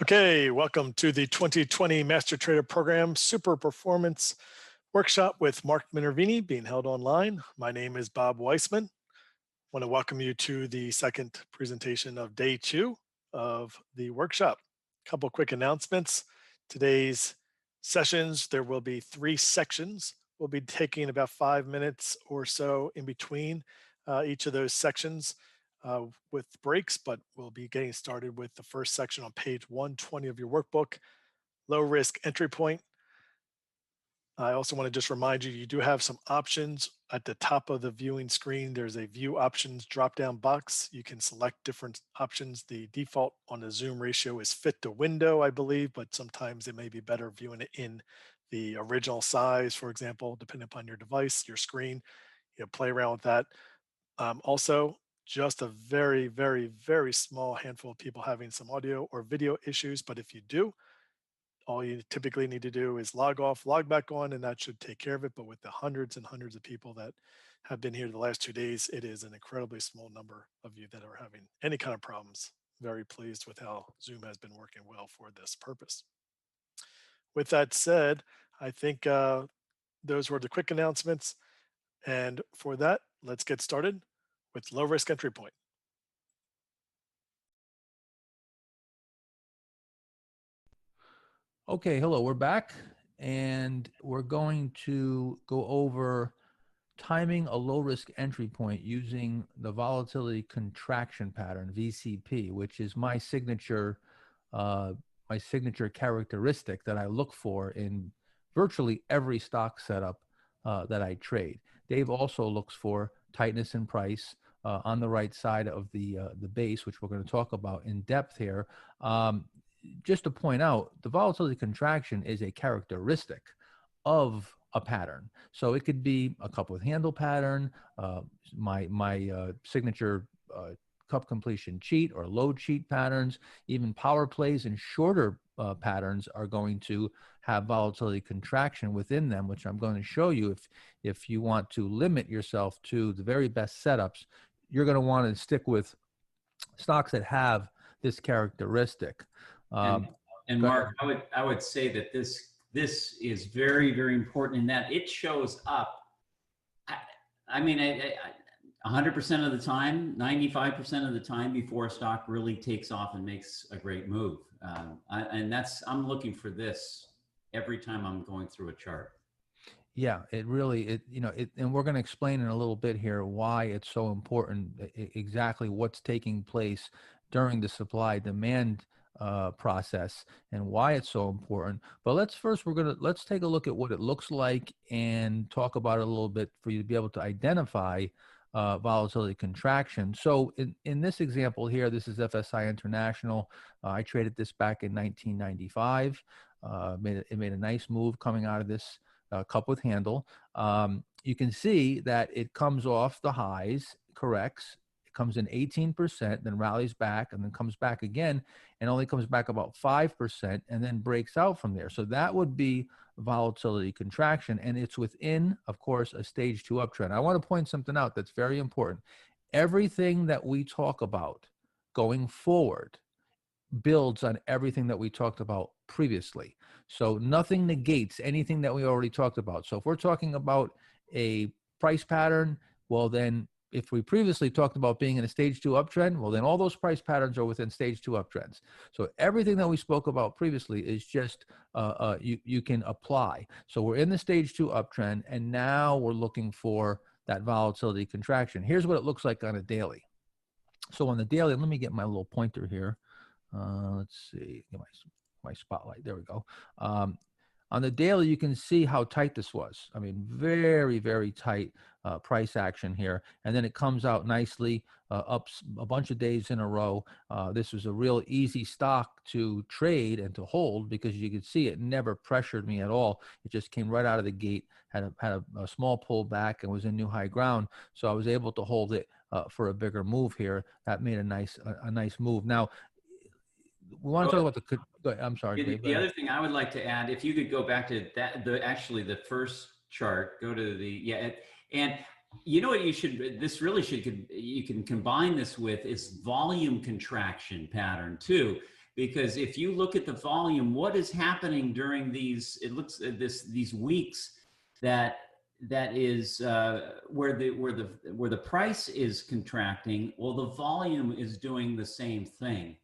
Okay, welcome to the 2020 Master Trader Program Super Performance Workshop with Mark Minervini being held online. My name is Bob Weissman. I want to welcome you to the second presentation of day 2 of the workshop. A couple quick announcements. Today's sessions, there will be 3 sections. We'll be taking about 5 minutes or so in between each of those sections. With breaks, but we'll be getting started with the first section on page 120 of your workbook, low risk entry point. I also want to just remind you, you do have some options at the top of the viewing screen. There's a view options drop-down box. You can select different options. The default on the zoom ratio is fit to window, I believe, but sometimes it may be better viewing it in the original size, for example, depending upon your device, your screen. Play around with that. Also, just a very, very, very small handful of people having some audio or video issues. But if you do, all you typically need to do is log off, log back on, and that should take care of it. But with the hundreds and hundreds of people that have been here the last 2 days, it is an incredibly small number of you that are having any kind of problems. Very pleased with how Zoom has been working well for this purpose. With that said, I think those were the quick announcements. And for that, let's get started with low risk entry point. Okay, hello, we're back and we're going to go over timing a low risk entry point using the volatility contraction pattern, VCP, which is my signature characteristic that I look for in virtually every stock setup that I trade. Dave also looks for tightness in price on the right side of the base, which we're going to talk about in depth here. Just to point out, the volatility contraction is a characteristic of a pattern. So it could be a cup with handle pattern, my signature cup completion cheat or load cheat patterns, even power plays and shorter patterns are going to have volatility contraction within them, which I'm going to show you. If you want to limit yourself to the very best setups, you're going to want to stick with stocks that have this characteristic. And Mark, I would say that this is very, very important in that it shows up. I mean, 100% of the time, 95% of the time before a stock really takes off and makes a great move. I'm looking for this every time I'm going through a chart. Yeah, and we're going to explain in a little bit here why it's so important, exactly what's taking place during the supply demand process and why it's so important. But let's take a look at what it looks like and talk about it a little bit for you to be able to identify volatility contraction. So in this example here, this is FSI International. I traded this back in 1995. It made a nice move coming out of this cup with handle. You can see that it comes off the highs, corrects, it comes in 18%, then rallies back, and then comes back again, and only comes back about 5%, and then breaks out from there. So that would be volatility contraction, and it's within, of course, a stage 2 uptrend. I want to point something out that's very important. Everything that we talk about going forward builds on everything that we talked about previously. So nothing negates anything that we already talked about. So if we're talking about a price pattern, well then, if we previously talked about being in a stage 2 uptrend, well then all those price patterns are within stage 2 uptrends. So everything that we spoke about previously is just, you can apply. So we're in the stage 2 uptrend, and now we're looking for that volatility contraction. Here's what it looks like on a daily. So on the daily, let me get my little pointer here. Let's see, get my spotlight. There we go. On the daily, you can see how tight this was. I mean, very, very tight price action here. And then it comes out nicely up a bunch of days in a row. This was a real easy stock to trade and to hold because you could see it never pressured me at all. It just came right out of the gate, had a small pullback and was in new high ground. So I was able to hold it for a bigger move here. That made a nice move. Now, we want to talk about the. Go ahead, I'm sorry. Dave, the other thing I would like to add, if you could go back to that, the first chart, go to and you know what you can combine this with is volume contraction pattern too. because if you look at the volume, what is happening during these, it looks at these weeks that is where the price is contracting. Well, the volume is doing the same thing.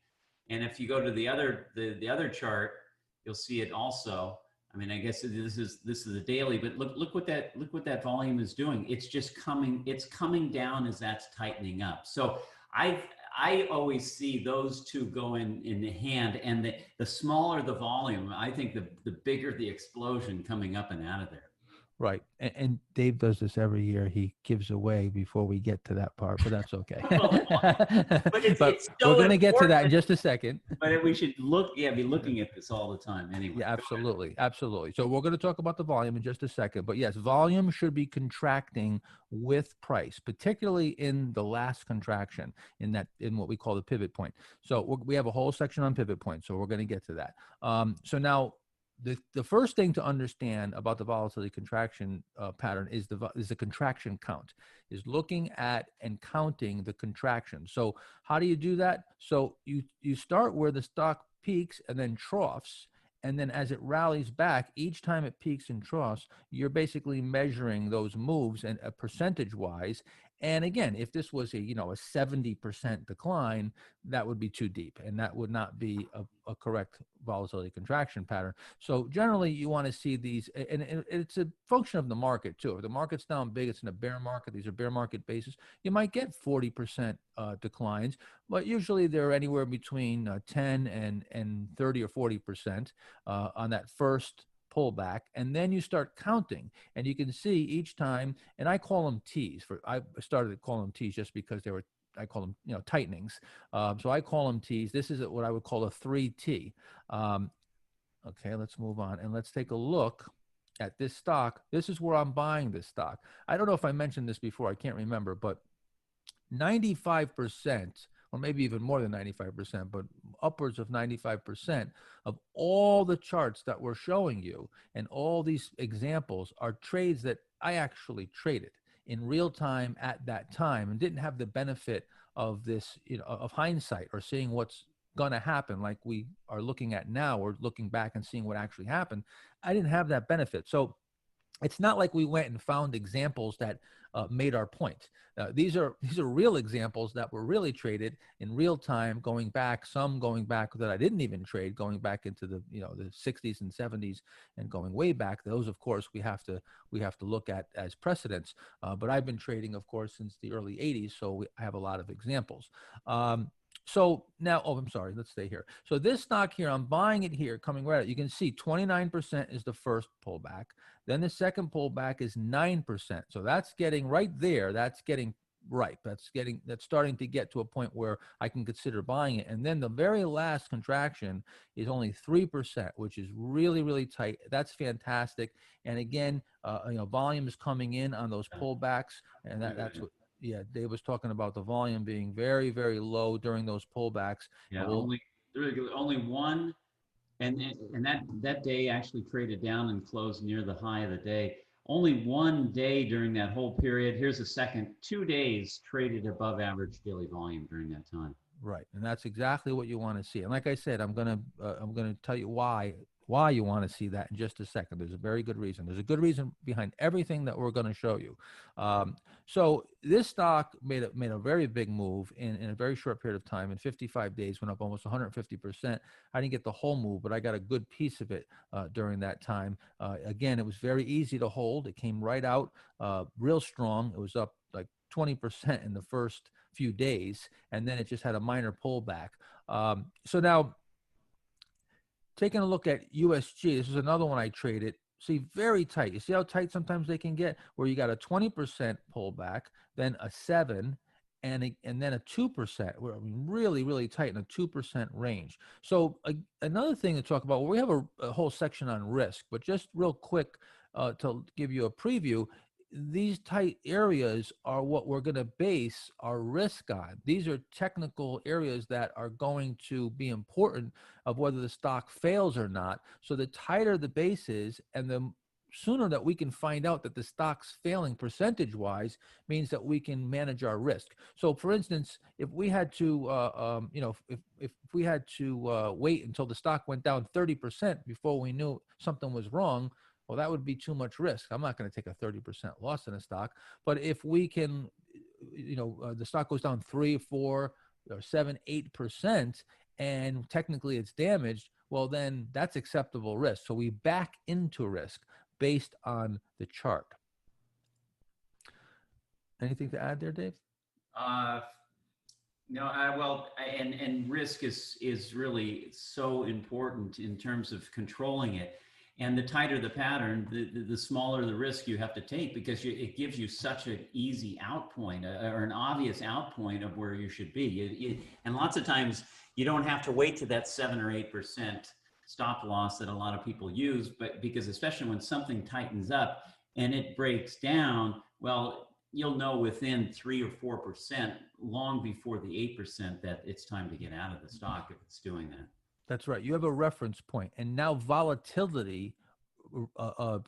And if you go to the other chart, you'll see it also. I mean, I guess this is a daily, but look what that volume is doing. It's just coming down as that's tightening up. So I always see those two go in the hand, and the smaller the volume, I think the bigger the explosion coming up and out of there. Right. And Dave does this every year. He gives away before we get to that part, but that's okay. But it's so we're going to get to that in just a second. But we should be looking at this all the time anyway. Yeah, absolutely. Absolutely. So we're going to talk about the volume in just a second, but yes, volume should be contracting with price, particularly in the last contraction in what we call the pivot point. So we have a whole section on pivot point. So we're going to get to that. So now, the first thing to understand about the volatility contraction pattern is the contraction count, is looking at and counting the contraction. So how do you do that? So you start where the stock peaks and then troughs, and then as it rallies back, each time it peaks and troughs, you're basically measuring those moves and percentage wise. And again, if this was a 70% decline, that would be too deep, and that would not be a correct volatility contraction pattern. So generally, you want to see these, and it's a function of the market too. If the market's down big, it's in a bear market. These are bear market basis. You might get 40% declines, but usually they're anywhere between 10 and 30 or 40% on that first pullback, and then you start counting, and you can see each time, and I call them T's. I started to call them T's just because I call them tightenings. So I call them T's. This is what I would call a 3T. Okay, let's move on, and let's take a look at this stock. This is where I'm buying this stock. I don't know if I mentioned this before. I can't remember, but 95%, or maybe even more than 95%, but upwards of 95% of all the charts that we're showing you and all these examples are trades that I actually traded in real time at that time and didn't have the benefit of this, of hindsight or seeing what's going to happen like we are looking at now, or looking back and seeing what actually happened. I didn't have that benefit. So it's not like we went and found examples that made our point. These are real examples that were really traded in real time, some going back that I didn't even trade, going back into the the 60s and 70s and going way back. Those, of course, we have to look at as precedents. But I've been trading, of course, since the early 80s, so I have a lot of examples. So now, I'm sorry, let's stay here. So this stock here, I'm buying it here, coming right out. You can see 29% is the first pullback. Then the second pullback is 9%. So that's getting right there. That's getting ripe. That's starting to get to a point where I can consider buying it. And then the very last contraction is only 3%, which is really, really tight. That's fantastic. And again, volume is coming in on those pullbacks, and that's what. Yeah, Dave was talking about the volume being very, very low during those pullbacks. Yeah, only one, and that day actually traded down and closed near the high of the day. Only one day during that whole period. Here's a second. 2 days traded above average daily volume during that time. Right, and that's exactly what you want to see. And like I said, I'm gonna tell you why you want to see that in just a second. There's a very good reason. There's a good reason behind everything that we're going to show you. So this stock made a very big move in a very short period of time. In 55 days, went up almost 150%. I didn't get the whole move, but I got a good piece of it during that time. Again, it was very easy to hold. It came right out real strong. It was up like 20% in the first few days, and then it just had a minor pullback. So now, taking a look at USG, this is another one I traded. See, very tight. You see how tight sometimes they can get, where you got a 20% pullback, then a 7%, and then a 2%. We're really, really tight in a 2% range. So another thing to talk about, well, we have a whole section on risk, but just real quick to give you a preview, these tight areas are what we're going to base our risk on. These are technical areas that are going to be important of whether the stock fails or not. So the tighter the base is, and the sooner that we can find out that the stock's failing percentage-wise means that we can manage our risk. So, for instance, if we had to, if we had to wait until the stock went down 30% before we knew something was wrong, well, that would be too much risk. I'm not going to take a 30% loss in a stock. But if we can, the stock goes down 3, 4, or 7, 8%, and technically it's damaged, well, then that's acceptable risk. So we back into risk based on the chart. Anything to add there, Dave? No, and risk is really so important in terms of controlling it. And the tighter the pattern, the smaller the risk you have to take, because it gives you such an easy out point, or an obvious out point of where you should be. And lots of times you don't have to wait to that 7 or 8% stop loss that a lot of people use, but because especially when something tightens up and it breaks down, well, you'll know within 3 or 4%, long before the 8%, that it's time to get out of the stock if it's doing that. That's right. You have a reference point, and now volatility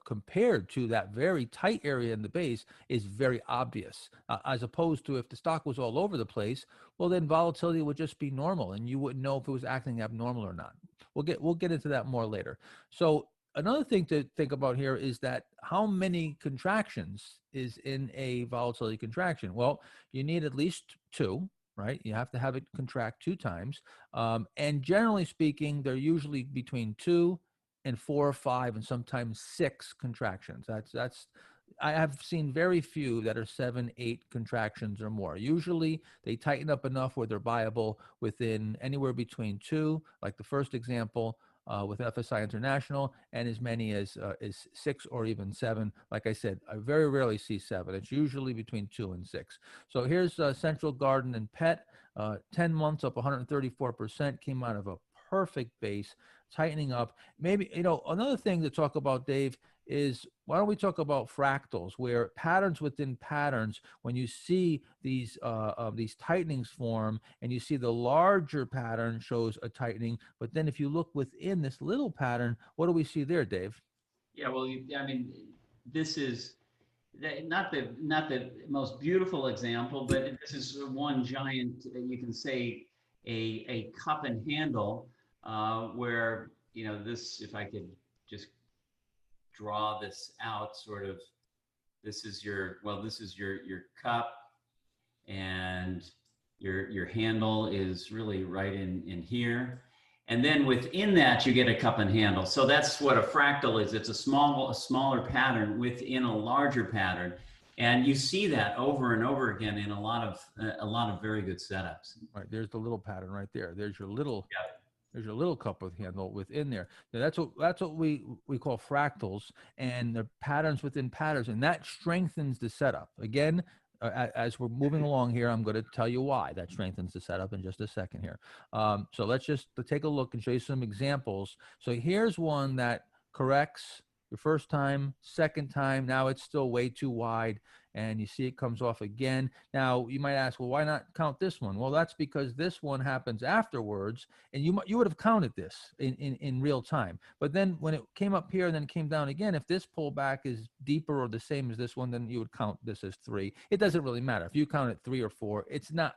compared to that very tight area in the base is very obvious, as opposed to if the stock was all over the place, well, then volatility would just be normal, and you wouldn't know if it was acting abnormal or not. We'll get into that more later. So another thing to think about here is that how many contractions is in a volatility contraction? Well, you need at least 2. Right? You have to have it contract 2 times. And generally speaking, they're usually between 2 and 4 or 5 and sometimes 6 contractions. I have seen very few that are 7, 8 contractions or more. Usually they tighten up enough where they're buyable within anywhere between 2, like the first example, with FSI International, and as many as 6 or even 7. Like I said, I very rarely see 7. It's usually between 2 and 6. So here's Central Garden and Pet, 10 months up 134%, came out of a perfect base, tightening up. Maybe, another thing to talk about, Dave, is why don't we talk about fractals, where patterns within patterns, when you see these tightenings form and you see the larger pattern shows a tightening, but then if you look within this little pattern, what do we see there, Dave? Yeah, well, I mean, this is not the most beautiful example, but this is one giant, you can say, a cup and handle, where, this, if I could just draw this out, sort of, this is your cup, and your handle is really right in here. And then within that, you get a cup and handle. So that's what a fractal is. It's a smaller pattern within a larger pattern. And you see that over and over again in a lot of very good setups. Right, there's the little pattern right there. There's your little, there's your little cup with handle within there. Now that's what we call fractals, and the patterns within patterns, and that strengthens the setup. Again, as we're moving along here, I'm going to tell you why that strengthens the setup in just a second here. So let's just take a look and show you some examples. So here's one that corrects your first time, second time. Now it's still way too wide, and you see it comes off again. Now you might ask, well, why not count this one? Well, that's because this one happens afterwards, and you would have counted this in real time. But then when it came up here and then came down again, if this pullback is deeper or the same as this one, then you would count this as 3. It doesn't really matter if you count it 3 or 4. It's not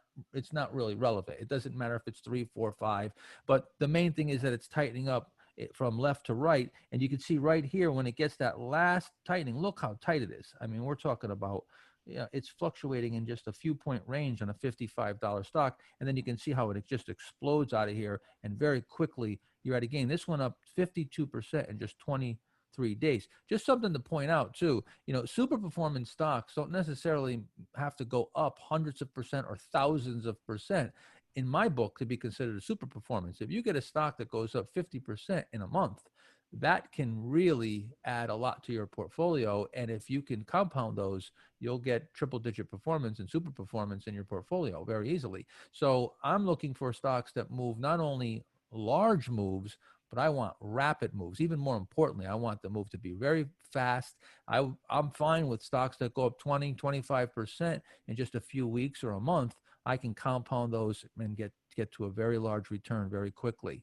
really relevant. It doesn't matter if it's 3, 4, 5. But the main thing is that it's tightening up from left to right, and you can see right here when it gets that last tightening, look how tight it is. I mean, we're talking about, it's fluctuating in just a few point range on a $55 stock, and then you can see how it just explodes out of here, and very quickly you're at a gain. This went up 52% in just 23 days. Just something to point out too, super performance stocks don't necessarily have to go up hundreds of percent or thousands of percent in my book to be considered a super performance. If you get a stock that goes up 50% in a month, that can really add a lot to your portfolio. And if you can compound those, you'll get triple digit performance and super performance in your portfolio very easily. So I'm looking for stocks that move not only large moves, but I want rapid moves. Even more importantly, I want the move to be very fast. I'm fine with stocks that go up 20, 25% in just a few weeks or a month. I can compound those and get to a very large return very quickly.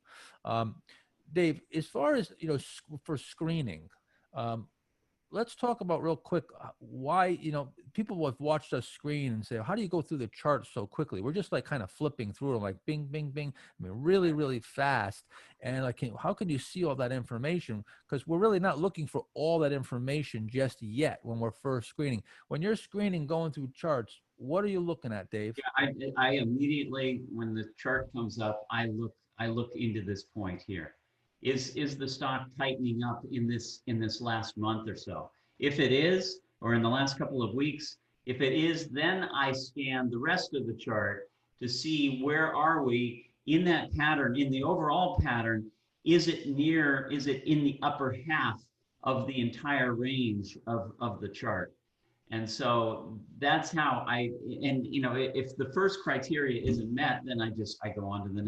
Dave, as far as, for screening, let's talk about real quick why, you know, people have watched us screen and say, how do you go through the charts so quickly? We're just like kind of flipping through them, like bing, bing, bing. I mean, really, really fast. And like, how can you see all that information? Because we're really not looking for all that information just yet when we're first screening. When you're screening, going through charts, what are you looking at, Dave? Yeah, I immediately, when the chart comes up, I look into this point here. Is the stock tightening up in this last month or so? If it is, or in the last couple of weeks, if it is, then I scan the rest of the chart to see where are we in that pattern, in the overall pattern. Is it in the upper half of the entire range of the chart? And so that's how and you know, if the first criteria isn't met, then I go on to the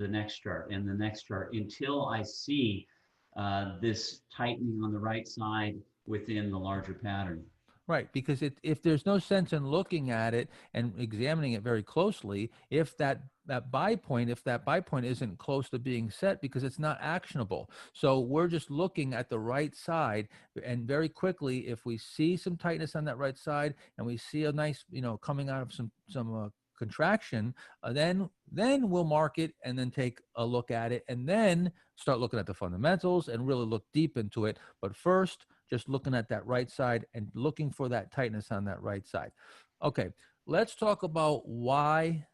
next chart and the next chart until I see this tightening on the right side within the larger pattern. Right, because if there's no sense in looking at it and examining it very closely, if that buy point isn't close to being set, because it's not actionable. So we're just looking at the right side, and very quickly, if we see some tightness on that right side and we see a nice, you know, coming out of some contraction, then we'll mark it and then take a look at it and then start looking at the fundamentals and really look deep into it. But first, just looking at that right side and looking for that tightness on that right side. Okay, let's talk about why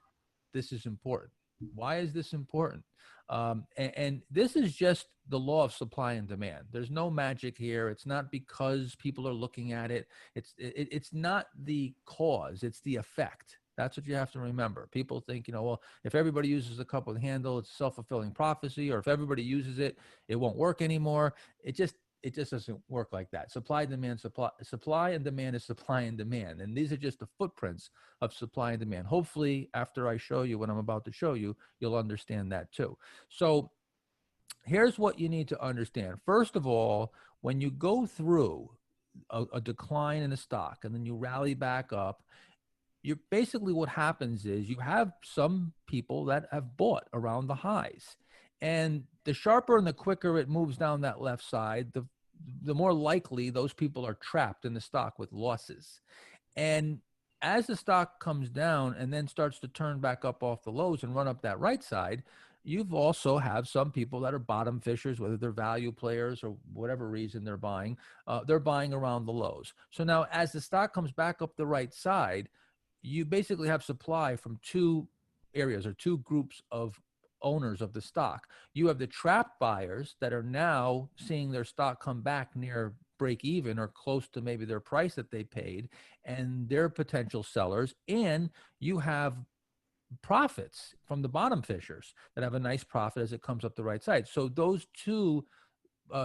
this is important. Why is this important? And this is just the law of supply and demand. There's no magic here. It's not because people are looking at it. It's not the cause, it's the effect. That's what you have to remember. People think, you know, well, if everybody uses a cup with a handle, it's self-fulfilling prophecy, or if everybody uses it, it won't work anymore. It just doesn't work like that. Supply and demand is supply and demand. And these are just the footprints of supply and demand. Hopefully, after I show you what I'm about to show you, you'll understand that too. So here's what you need to understand. First of all, when you go through a decline in a stock and then you rally back up, you're basically, what happens is you have some people that have bought around the highs. And the sharper and the quicker it moves down that left side, the more likely those people are trapped in the stock with losses. And as the stock comes down and then starts to turn back up off the lows and run up that right side, you've also have some people that are bottom fishers, whether they're value players or whatever reason they're buying around the lows. So now as the stock comes back up the right side, you basically have supply from two areas or two groups of owners of the stock. You have the trapped buyers that are now seeing their stock come back near break even or close to maybe their price that they paid, and they're potential sellers. And you have profits from the bottom fishers that have a nice profit as it comes up the right side. So those two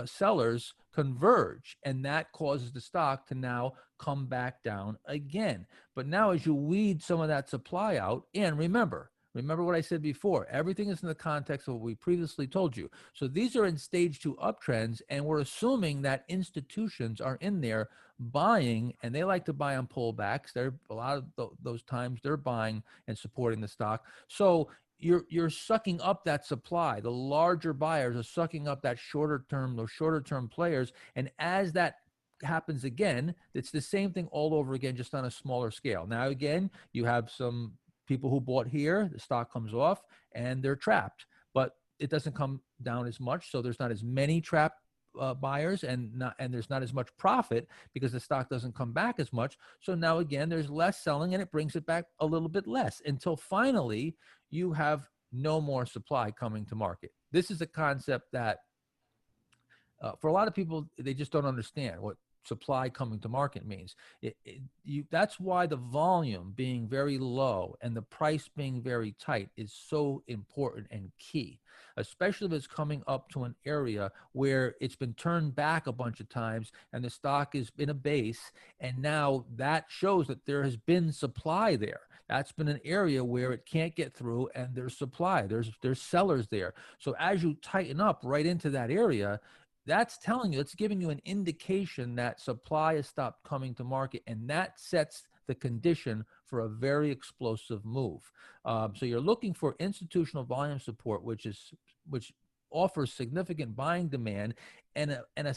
sellers converge, and that causes the stock to now come back down again. But now as you weed some of that supply out, and remember what I said before, everything is in the context of what we previously told you. So these are in stage 2 uptrends, and we're assuming that institutions are in there buying, and they like to buy on pullbacks. There a lot of those times they're buying and supporting the stock. So you're sucking up that supply. The larger buyers are sucking up that those shorter term players. And as that happens again, it's the same thing all over again, just on a smaller scale. Now, again, you have some people who bought here, the stock comes off and they're trapped, but it doesn't come down as much. So there's not as many trapped buyers and there's not as much profit because the stock doesn't come back as much. So now again, there's less selling and it brings it back a little bit less until finally you have no more supply coming to market. This is a concept that for a lot of people, they just don't understand what supply coming to market means. That's why the volume being very low and the price being very tight is so important and key, especially if it's coming up to an area where it's been turned back a bunch of times and the stock is in a base, and now that shows that there has been supply there. That's been an area where it can't get through and there's supply, there's sellers there. So as you tighten up right into that area, that's telling you, it's giving you an indication that supply has stopped coming to market, and that sets the condition for a very explosive move. So you're looking for institutional volume support, which offers significant buying demand, and a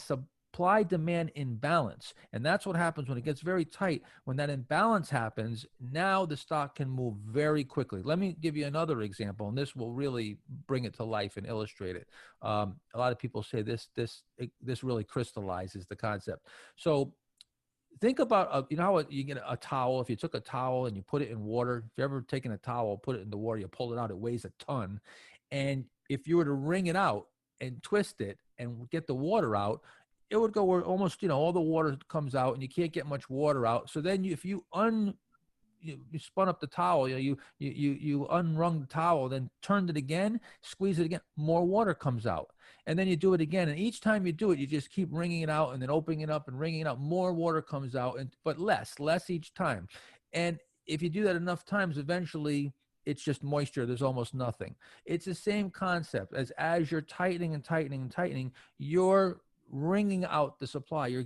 supply demand imbalance. And that's what happens when it gets very tight. When that imbalance happens, now the stock can move very quickly. Let me give you another example, and this will really bring it to life and illustrate it. A lot of people say this really crystallizes the concept. So think about, you know how you get a towel, if you took a towel and you put it in water, if you ever taken a towel, put it in the water, you pull it out, it weighs a ton. And if you were to wring it out and twist it and get the water out, it would go where almost, all the water comes out and you can't get much water out. So then if you spun up the towel, you unwrung the towel, then turned it again, squeeze it again, more water comes out. And then you do it again. And each time you do it, you just keep wringing it out and then opening it up and wringing it out. More water comes out, but less each time. And if you do that enough times, eventually it's just moisture. There's almost nothing. It's the same concept as you're tightening and tightening and tightening, you're wringing out the supply. You're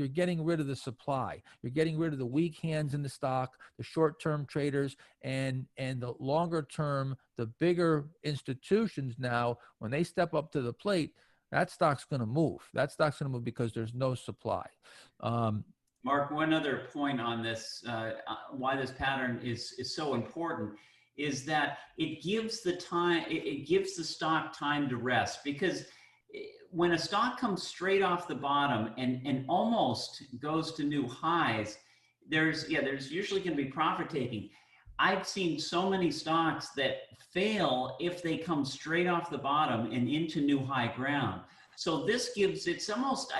getting rid of the supply. You're getting rid of the weak hands in the stock, the short-term traders, and the longer term, the bigger institutions. Now, when they step up to the plate, that stock's going to move. That stock's going to move because there's no supply. Mark, one other point on this, why this pattern is so important, is that it gives the time, it gives the stock time to rest, because when a stock comes straight off the bottom and almost goes to new highs, there's usually going to be profit taking. I've seen so many stocks that fail if they come straight off the bottom and into new high ground. So this gives, it's almost,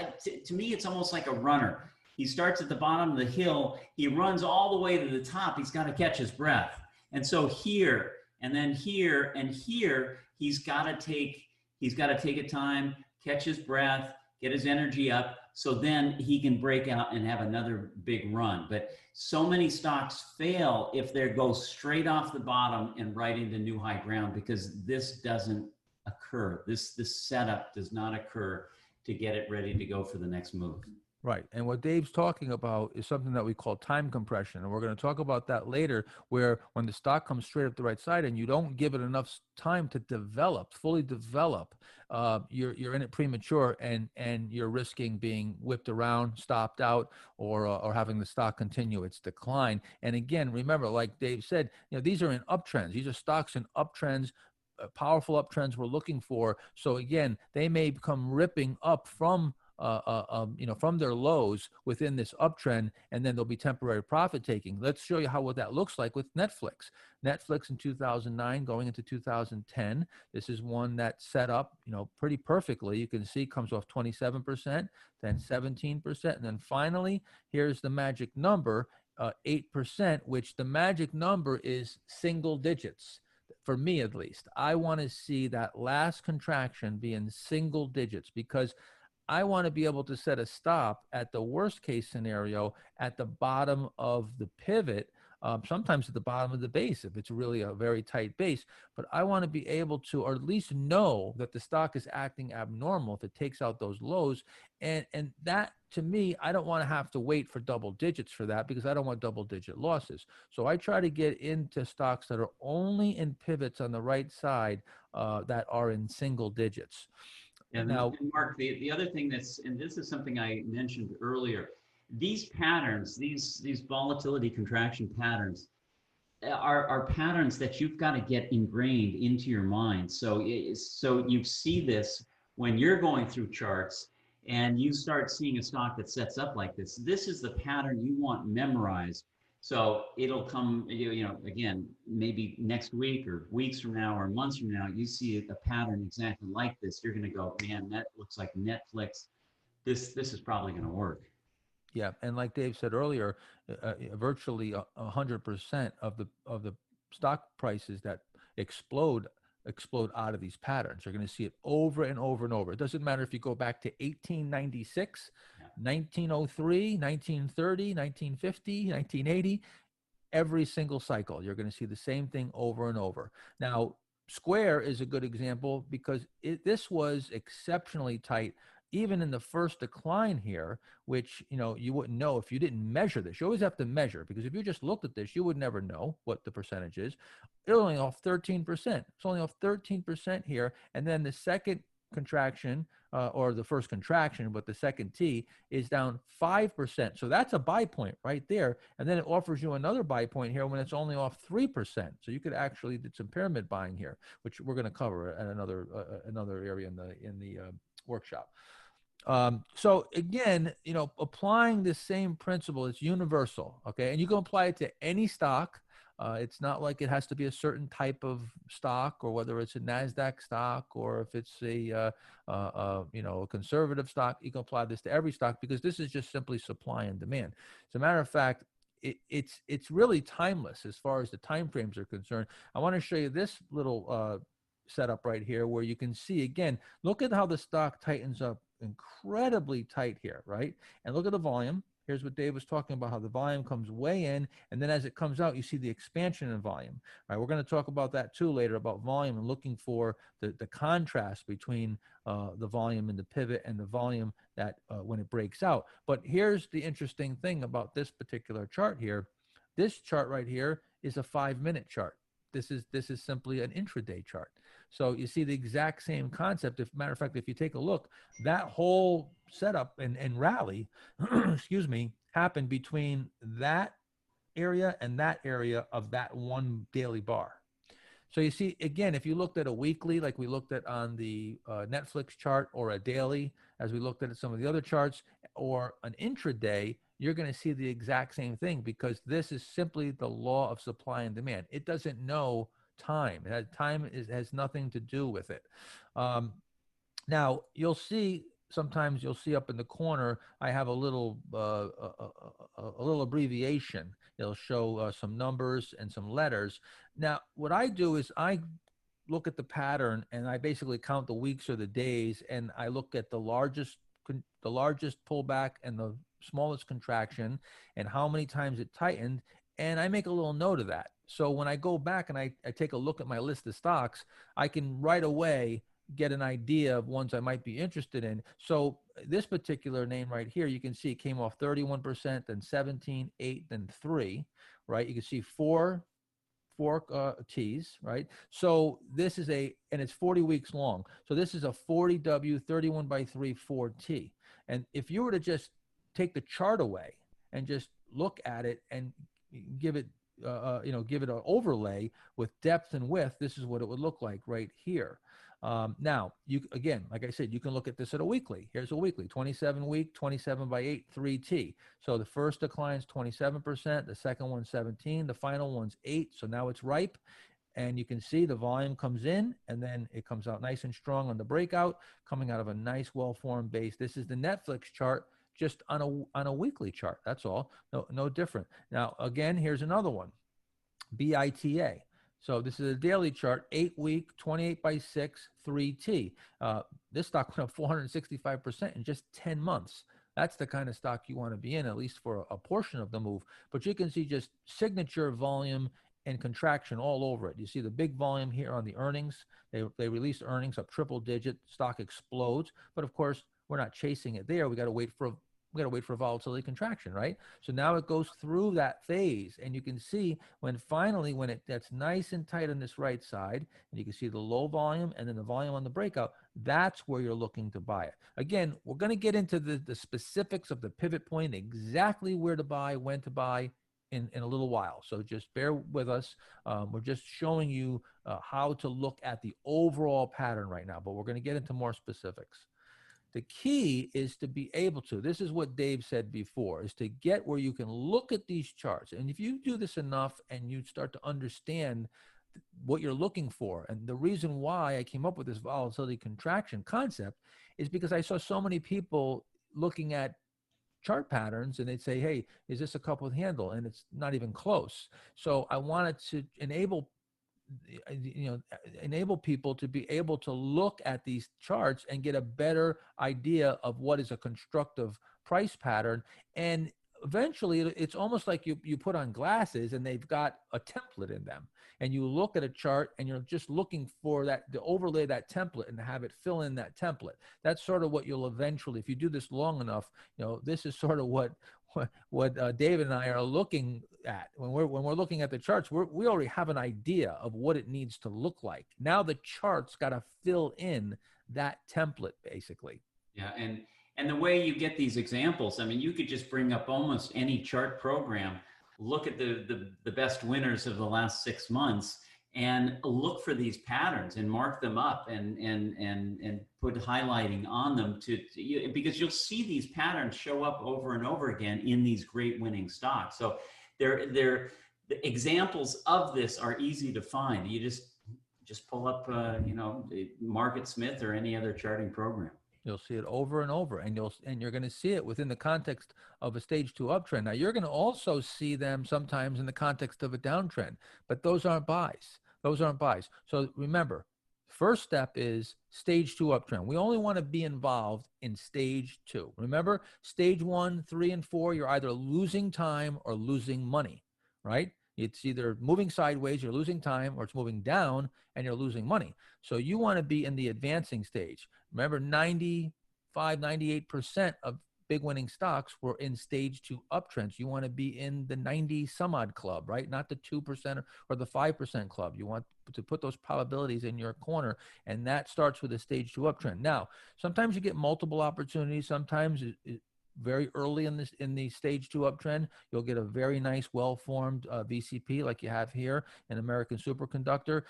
to me, it's almost like a runner. He starts at the bottom of the hill, he runs all the way to the top, he's got to catch his breath. And so here, and then here, and here, he's got to take a time, catch his breath, get his energy up, so then he can break out and have another big run. But so many stocks fail if they go straight off the bottom and right into new high ground, because this doesn't occur. This setup does not occur to get it ready to go for the next move. Right. And what Dave's talking about is something that we call time compression. And we're going to talk about that later, where when the stock comes straight up the right side and you don't give it enough time to develop, fully develop, you're in it premature, and you're risking being whipped around, stopped out, or having the stock continue its decline. And again, remember, like Dave said, these are in uptrends. These are stocks in uptrends, powerful uptrends we're looking for. So again, they may come ripping up from their lows within this uptrend, and then there'll be temporary profit taking. Let's show you what that looks like with Netflix. Netflix in 2009 going into 2010. This is one that set up, pretty perfectly. You can see comes off 27%, then 17%, and then finally, here's the magic number, 8%, which the magic number is single digits. For me, at least, I want to see that last contraction be in single digits, because I want to be able to set a stop at the worst case scenario at the bottom of the pivot, sometimes at the bottom of the base if it's really a very tight base. But I want to be able to, or at least know that the stock is acting abnormal if it takes out those lows. And that, to me, I don't want to have to wait for double digits for that, because I don't want double digit losses. So I try to get into stocks that are only in pivots on the right side, that are in single digits. And now, Mark, the other thing and this is something I mentioned earlier, these patterns, these volatility contraction patterns are patterns that you've got to get ingrained into your mind. So you see this when you're going through charts and you start seeing a stock that sets up like this. This is the pattern you want memorized. So it'll come, again, maybe next week or weeks from now or months from now, you see a pattern exactly like this. You're going to go, man, that looks like Netflix. This is probably going to work. Yeah, and like Dave said earlier, virtually 100% of the stock prices that explode out of these patterns. You're going to see it over and over and over. It doesn't matter if you go back to 1896, 1903, 1930, 1950, 1980, every single cycle, you're going to see the same thing over and over. Now, Square is a good example, because this was exceptionally tight, even in the first decline here, which, you wouldn't know if you didn't measure this. You always have to measure, because if you just looked at this, you would never know what the percentage is. It's only off 13%. It's only off 13% here. And then the second contraction, or the first contraction, but the second T is down 5%. So that's a buy point right there. And then it offers you another buy point here when it's only off 3%. So you could actually do some pyramid buying here, which we're going to cover at another area in the workshop. So again, applying the same principle is universal. Okay. And you can apply it to any stock. It's not like it has to be a certain type of stock, or whether it's a NASDAQ stock, or if it's a conservative stock. You can apply this to every stock, because this is just simply supply and demand. As a matter of fact, it's really timeless as far as the time frames are concerned. I want to show you this little setup right here, where you can see, again, look at how the stock tightens up incredibly tight here, right? And look at the volume. Here's what Dave was talking about, how the volume comes way in, and then as it comes out, you see the expansion in volume. All right, we're going to talk about that too later, about volume, and looking for the contrast between the volume in the pivot and the volume that when it breaks out. But here's the interesting thing about this particular chart here. This chart right here is a 5-minute chart. This is simply an intraday chart. So you see the exact same concept. Matter of fact, if you take a look, that whole setup and rally, excuse me, happened between that area and that area of that one daily bar. So you see, again, if you looked at a weekly, like we looked at on the Netflix chart, or a daily, as we looked at some of the other charts, or an intraday, you're going to see the exact same thing, because this is simply the law of supply and demand. It doesn't know time. Time has nothing to do with it. Now, you'll see, sometimes you'll see up in the corner, I have a little abbreviation. It'll show some numbers and some letters. Now, what I do is I look at the pattern, and I basically count the weeks or the days, and I look at the largest pullback and the smallest contraction, and how many times it tightened, and I make a little note of that. So when I go back and I take a look at my list of stocks, I can right away get an idea of ones I might be interested in. So this particular name right here, you can see it came off 31%, then 17, 8, then 3, right? You can see four T's, right? So this is and it's 40 weeks long. So this is a 40W 31 by 3 4T. And if you were to just take the chart away and just look at it and give it give it an overlay with depth and width, this is what it would look like right here. Now, again, like I said, you can look at this at a weekly. Here's a weekly, 27 week, 27 by 8, 3T. So the first decline's 27%, the second one's 17, the final one's 8. So now it's ripe. And you can see the volume comes in, and then it comes out nice and strong on the breakout, coming out of a nice, well-formed base. This is the Netflix chart, just on a weekly chart. That's all. No different. Now, again, here's another one, BITA. So this is a daily chart, 8-week, 28 by 6, 3T. This stock went up 465% in just 10 months. That's the kind of stock you want to be in, at least for a portion of the move. But you can see just signature volume and contraction all over it. You see the big volume here on the earnings. They released earnings up triple digit. Stock explodes. But of course, we're not chasing it there. We got to wait for volatility contraction, right? So now it goes through that phase, and you can see when it gets nice and tight on this right side, and you can see the low volume and then the volume on the breakout, that's where you're looking to buy it. Again, we're going to get into the specifics of the pivot point, exactly where to buy, when to buy in a little while. So just bear with us. We're just showing you how to look at the overall pattern right now, but we're going to get into more specifics. The key is to be able to, this is what Dave said before, is to get where you can look at these charts. And if you do this enough and you start to understand what you're looking for, and the reason why I came up with this volatility contraction concept is because I saw so many people looking at chart patterns and they'd say, hey, is this a couple with handle? And it's not even close. So I wanted to enable people to be able to look at these charts and get a better idea of what is a constructive price pattern. And eventually it's almost like you put on glasses and they've got a template in them, and you look at a chart and you're just looking for that to overlay that template and have it fill in that template. That's sort of what you'll eventually, if you do this long enough, this is sort of what David and I are looking at when we're looking at the charts. We already have an idea of what it needs to look like. Now the chart's got to fill in that template, basically. Yeah, and the way you get these examples, I mean, you could just bring up almost any chart program, look at the best winners of the last 6 months, and look for these patterns and mark them up and put highlighting on them because you'll see these patterns show up over and over again in these great winning stocks. So the examples of this are easy to find. You just pull up, Market Smith or any other charting program. You'll see it over and over, and you're going to see it within the context of a stage 2 uptrend. Now, you're going to also see them sometimes in the context of a downtrend, but those aren't buys. Those aren't buys. So remember, first step is stage 2 uptrend. We only want to be involved in stage 2. Remember, stage 1, 3, and 4, you're either losing time or losing money, right? It's either moving sideways, you're losing time, or it's moving down and you're losing money. So you want to be in the advancing stage. Remember, 95, 98% of big winning stocks were in stage 2 uptrends. You want to be in the 90 some odd club, right? Not the 2% or the 5% club. You want to put those probabilities in your corner, and that starts with a stage 2 uptrend. Now, sometimes you get multiple opportunities. Sometimes very early in the stage 2 uptrend, you'll get a very nice, well-formed VCP like you have here, an American superconductor,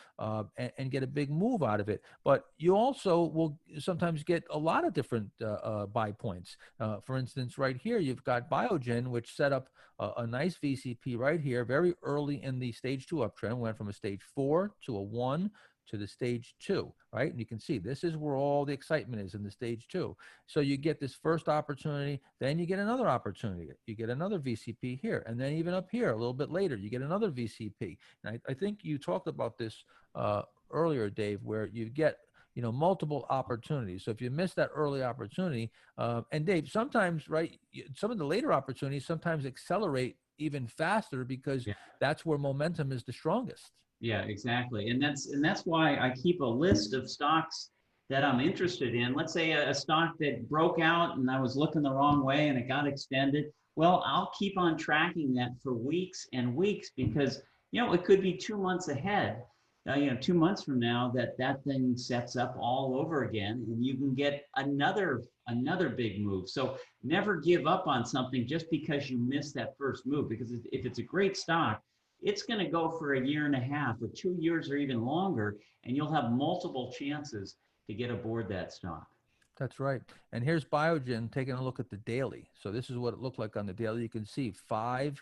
and get a big move out of it. But you also will sometimes get a lot of different buy points. For instance, right here, you've got Biogen, which set up a nice VCP right here, very early in the stage 2 uptrend, went from a stage 4 to a 1 to the stage 2, right? And you can see this is where all the excitement is, in the stage 2. So you get this first opportunity, then you get another opportunity. You get another VCP here, and then even up here a little bit later, you get another VCP. And I think you talked about this earlier, Dave, where you get multiple opportunities. So if you miss that early opportunity, and Dave, sometimes, right, some of the later opportunities sometimes accelerate even faster because that's where momentum is the strongest. Yeah, exactly. And that's why I keep a list of stocks that I'm interested in. Let's say a stock that broke out and I was looking the wrong way and it got extended. Well, I'll keep on tracking that for weeks and weeks because, it could be 2 months ahead, 2 months from now that thing sets up all over again and you can get another big move. So never give up on something just because you missed that first move, because if it's a great stock, it's going to go for 1.5 years or 2 years or even longer, and you'll have multiple chances to get aboard that stock. That's right. And here's Biogen taking a look at the daily. So this is what it looked like on the daily. You can see 5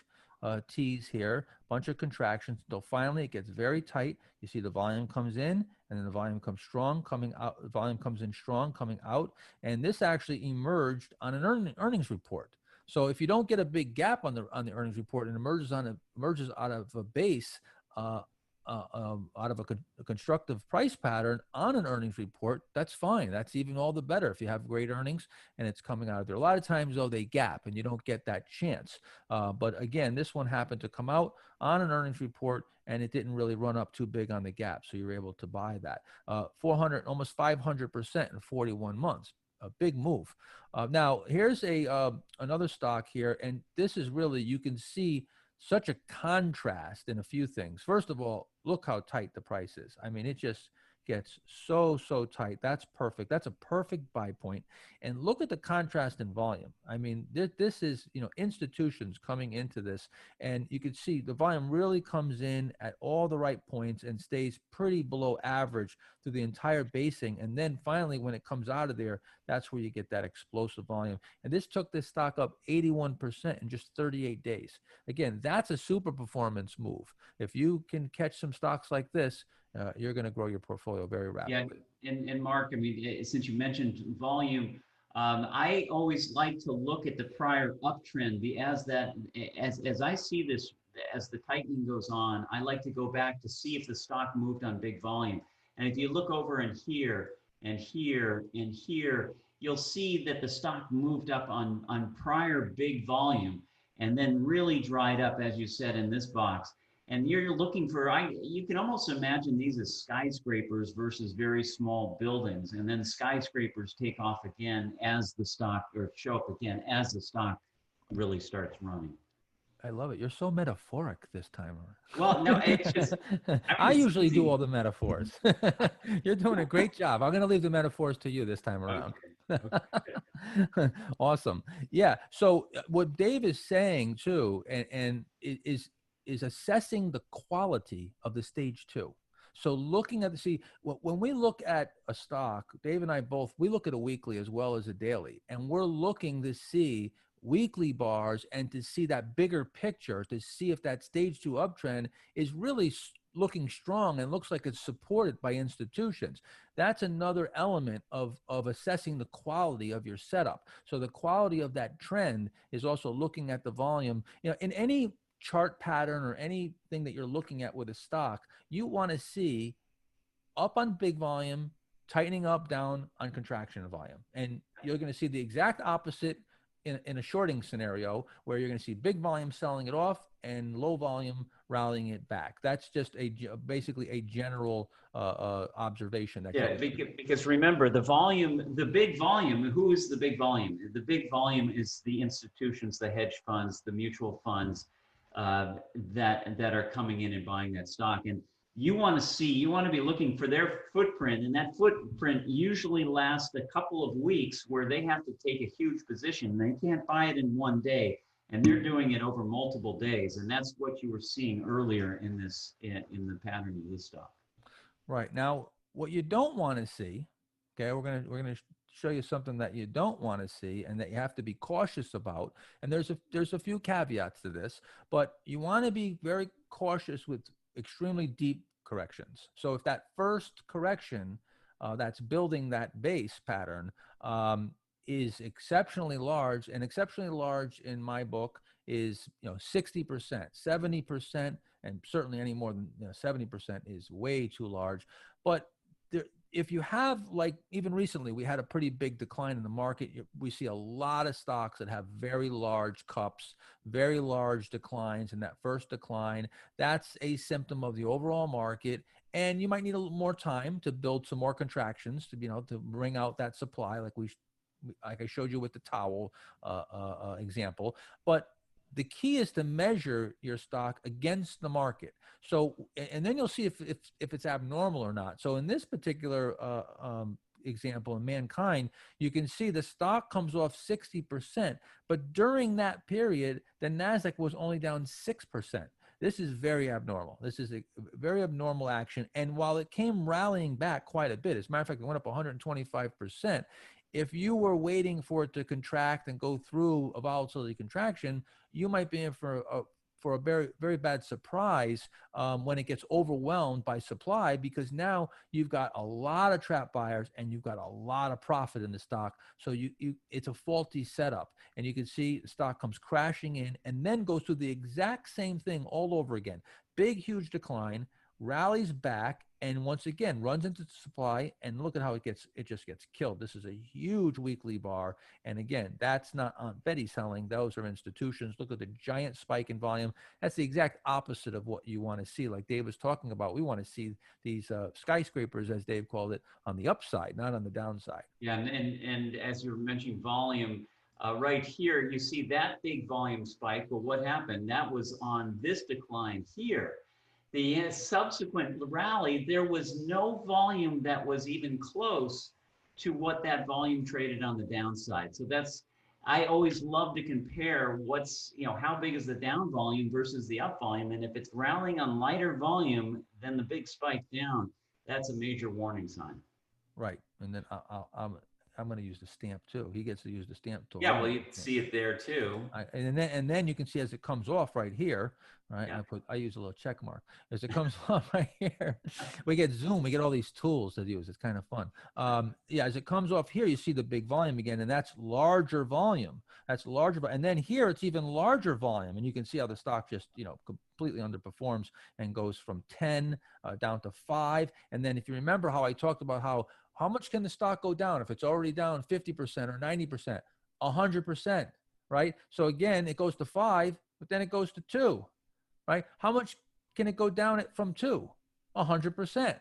T's here, bunch of contractions until finally it gets very tight. You see the volume comes in, and then the volume comes strong, coming out. The volume comes in strong, coming out. And this actually emerged on an earnings report. So if you don't get a big gap on the earnings report and emerges out of a base, out of a constructive price pattern on an earnings report, that's fine. That's even all the better if you have great earnings and it's coming out of there. A lot of times, though, they gap and you don't get that chance. But again, this one happened to come out on an earnings report and it didn't really run up too big on the gap. So you're able to buy that. 400, almost 500% in 41 months. A big move. Now, here's another stock here, and this is really, you can see such a contrast in a few things. First of all, look how tight the price is. I mean, it just gets so tight. That's perfect. That's a perfect buy point. And look at the contrast in volume. I mean, this is, institutions coming into this, and you can see the volume really comes in at all the right points and stays pretty below average through the entire basing. And then finally, when it comes out of there, that's where you get that explosive volume. And this took this stock up 81% in just 38 days. Again, that's a super performance move. If you can catch some stocks like this, you're going to grow your portfolio very rapidly. Yeah, and Mark, I mean, since you mentioned volume, I always like to look at the prior uptrend. As I see this, as the tightening goes on, I like to go back to see if the stock moved on big volume. And if you look over in here and here and here, you'll see that the stock moved up on prior big volume and then really dried up, as you said, in this box. And you're looking for, you can almost imagine these as skyscrapers versus very small buildings. And then skyscrapers take off again as the stock, or show up again as the stock really starts running. I love it. You're so metaphoric this time around. Well, no, it's just, I it's usually do easy. all the metaphors. You're doing a great job. I'm going to leave the metaphors to you this time around. Okay. Awesome. Yeah. So what Dave is saying too, and is assessing the quality of the stage two. So looking at when we look at a stock, Dave and I both, we look at a weekly as well as a daily, and we're looking to see weekly bars and to see that bigger picture, to see if that stage two uptrend is really looking strong and looks like it's supported by institutions. That's another element of assessing the quality of your setup. So the quality of that trend is also looking at the volume. You know, in any chart pattern or anything that you're looking at with a stock, you want to see up on big volume, tightening up, down on contraction of volume. And you're going to see the exact opposite in a shorting scenario, where you're going to see big volume selling it off and low volume rallying it back. That's just basically a general observation. Yeah, because remember, the volume, the big volume, who is the big volume? The big volume is the institutions, the hedge funds, the mutual funds that are coming in and buying that stock. And you want to be looking for their footprint, and that footprint usually lasts a couple of weeks, where they have to take a huge position. They can't buy it in one day, and they're doing it over multiple days. And that's what you were seeing earlier in the pattern of this stock. Right. Now, what you don't want to see, okay, we're gonna show you something that you don't want to see and that you have to be cautious about. And there's a few caveats to this, but you want to be very cautious with extremely deep corrections. So if that first correction that's building that base pattern is exceptionally large, and exceptionally large in my book is 60%, 70%, and certainly any more than 70% is way too large. But if you have, like, even recently, we had a pretty big decline in the market. We see a lot of stocks that have very large cups, very large declines in that first decline. That's a symptom of the overall market. And you might need a little more time to build some more contractions to, to bring out that supply, like I showed you with the towel example. But the key is to measure your stock against the market. So, and then you'll see if it's abnormal or not. So in this particular example in Mankind, you can see the stock comes off 60%, but during that period, the NASDAQ was only down 6%. This is very abnormal. This is a very abnormal action. And while it came rallying back quite a bit, as a matter of fact, it went up 125%. If you were waiting for it to contract and go through a volatility contraction, you might be in for a very, very bad surprise when it gets overwhelmed by supply, because now you've got a lot of trap buyers and you've got a lot of profit in the stock. So it's a faulty setup, and you can see the stock comes crashing in and then goes through the exact same thing all over again. Big, huge decline, rallies back, and once again runs into supply, and look at how it just gets killed. This is a huge weekly bar, and again, that's not Aunt Betty selling. Those are institutions. Look at the giant spike in volume. That's the exact opposite of what you want to see. Like Dave was talking about, we want to see these skyscrapers, as Dave called it, on the upside, not on the downside. Yeah, and as you're mentioning volume, right here, you see that big volume spike. Well, what happened? That was on this decline here. The subsequent rally, there was no volume that was even close to what that volume traded on the downside. So I always love to compare how big is the down volume versus the up volume. And if it's rallying on lighter volume than the big spike down, that's a major warning sign. Right. And then I'm going to use the stamp too. He gets to use the stamp tool. Yeah, well, you see it there too. And then you can see as it comes off right here, right? Yeah. I use a little check mark as it comes off right here. We get zoom. We get all these tools to use. It's kind of fun. Yeah, as it comes off here, you see the big volume again, and that's larger volume. That's larger, and then here it's even larger volume, and you can see how the stock just completely underperforms and goes from 10 down to 5. And then if you remember how I talked about how much can the stock go down if it's already down 50% or 90%, 100%, right? So again, it goes to 5, but then it goes to 2, right? How much can it go down from 2? 100%.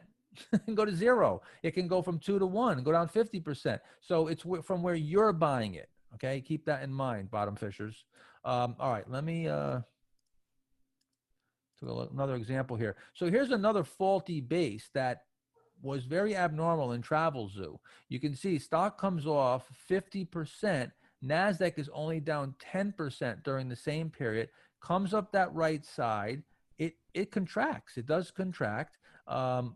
And go to 0. It can go from 2 to 1 and go down 50%. So it's from where you're buying it. Okay, keep that in mind, bottom fishers. All right, let me So another example here. So here's another faulty base that was very abnormal in Travel Zoo. You can see stock comes off 50%. NASDAQ is only down 10% during the same period, comes up that right side. It contracts. It does contract.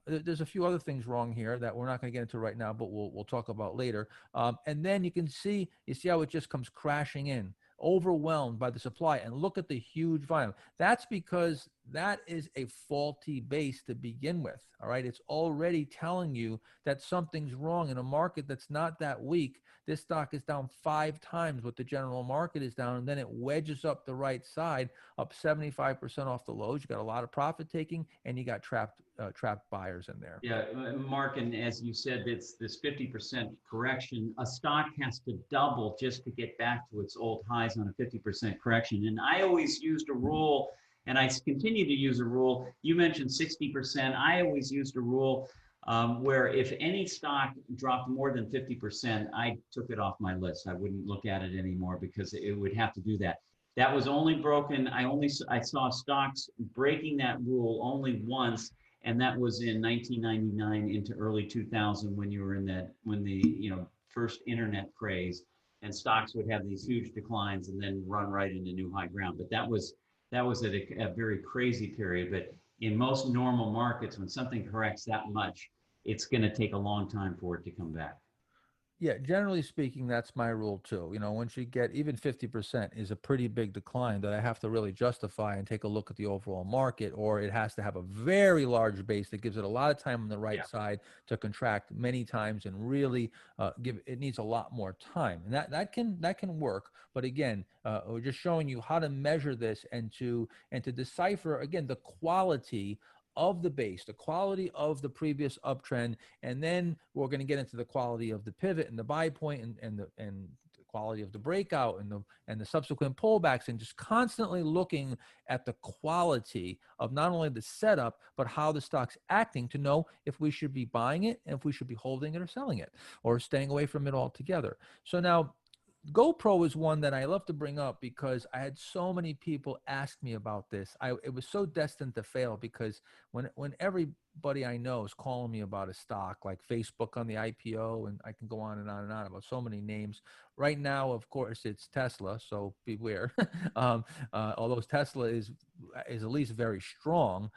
There's a few other things wrong here that we're not going to get into right now, but we'll talk about later. And then you see how it just comes crashing in, overwhelmed by the supply. And look at the huge volume. That's because that is a faulty base to begin with. All right. It's already telling you that something's wrong in a market that's not that weak. This stock is down 5 times what the general market is down. And then it wedges up the right side, up 75% off the lows. You got a lot of profit taking, and you got trapped buyers in there. Yeah, Mark, and as you said, it's this 50% correction. A stock has to double just to get back to its old highs on a 50% correction. And I always used a rule, and I continue to use a rule. You mentioned 60%. I always used a rule where if any stock dropped more than 50%, I took it off my list. I wouldn't look at it anymore because it would have to do that. That was only broken. I saw stocks breaking that rule only once, and that was in 1999 into early 2000 when the first internet craze, and stocks would have these huge declines and then run right into new high ground. But that was at a very crazy period. But in most normal markets, when something corrects that much, it's going to take a long time for it to come back. Yeah, generally speaking, that's my rule too. Once you get even 50% is a pretty big decline that I have to really justify and take a look at the overall market, or it has to have a very large base that gives it a lot of time on the right side to contract many times and really it needs a lot more time. And that can work. But again, we're just showing you how to measure this and to decipher, again, the quality of the base, the quality of the previous uptrend, and then we're going to get into the quality of the pivot and the buy point and the quality of the breakout and the subsequent pullbacks, and just constantly looking at the quality of not only the setup but how the stock's acting to know if we should be buying it and if we should be holding it or selling it or staying away from it altogether. So now, GoPro is one that I love to bring up because I had so many people ask me about this. It was so destined to fail because when everybody I know is calling me about a stock like Facebook on the IPO, and I can go on and on and on about so many names. Right now, of course, it's Tesla, so beware. Although Tesla is at least very strong,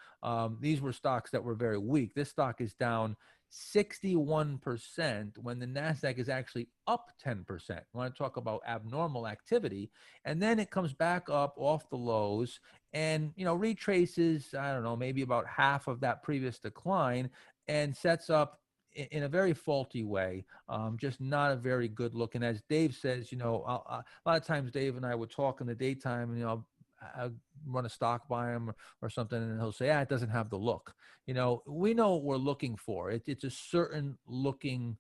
these were stocks that were very weak. This stock is down 61% when the NASDAQ is actually up 10%. I want to talk about abnormal activity. And then it comes back up off the lows and, retraces, I don't know, maybe about half of that previous decline and sets up in a very faulty way, just not a very good look. And as Dave says, a lot of times Dave and I would talk in the daytime, and, I'll run a stock by him or something, and he'll say, it doesn't have the look. We know what we're looking for. It's a certain looking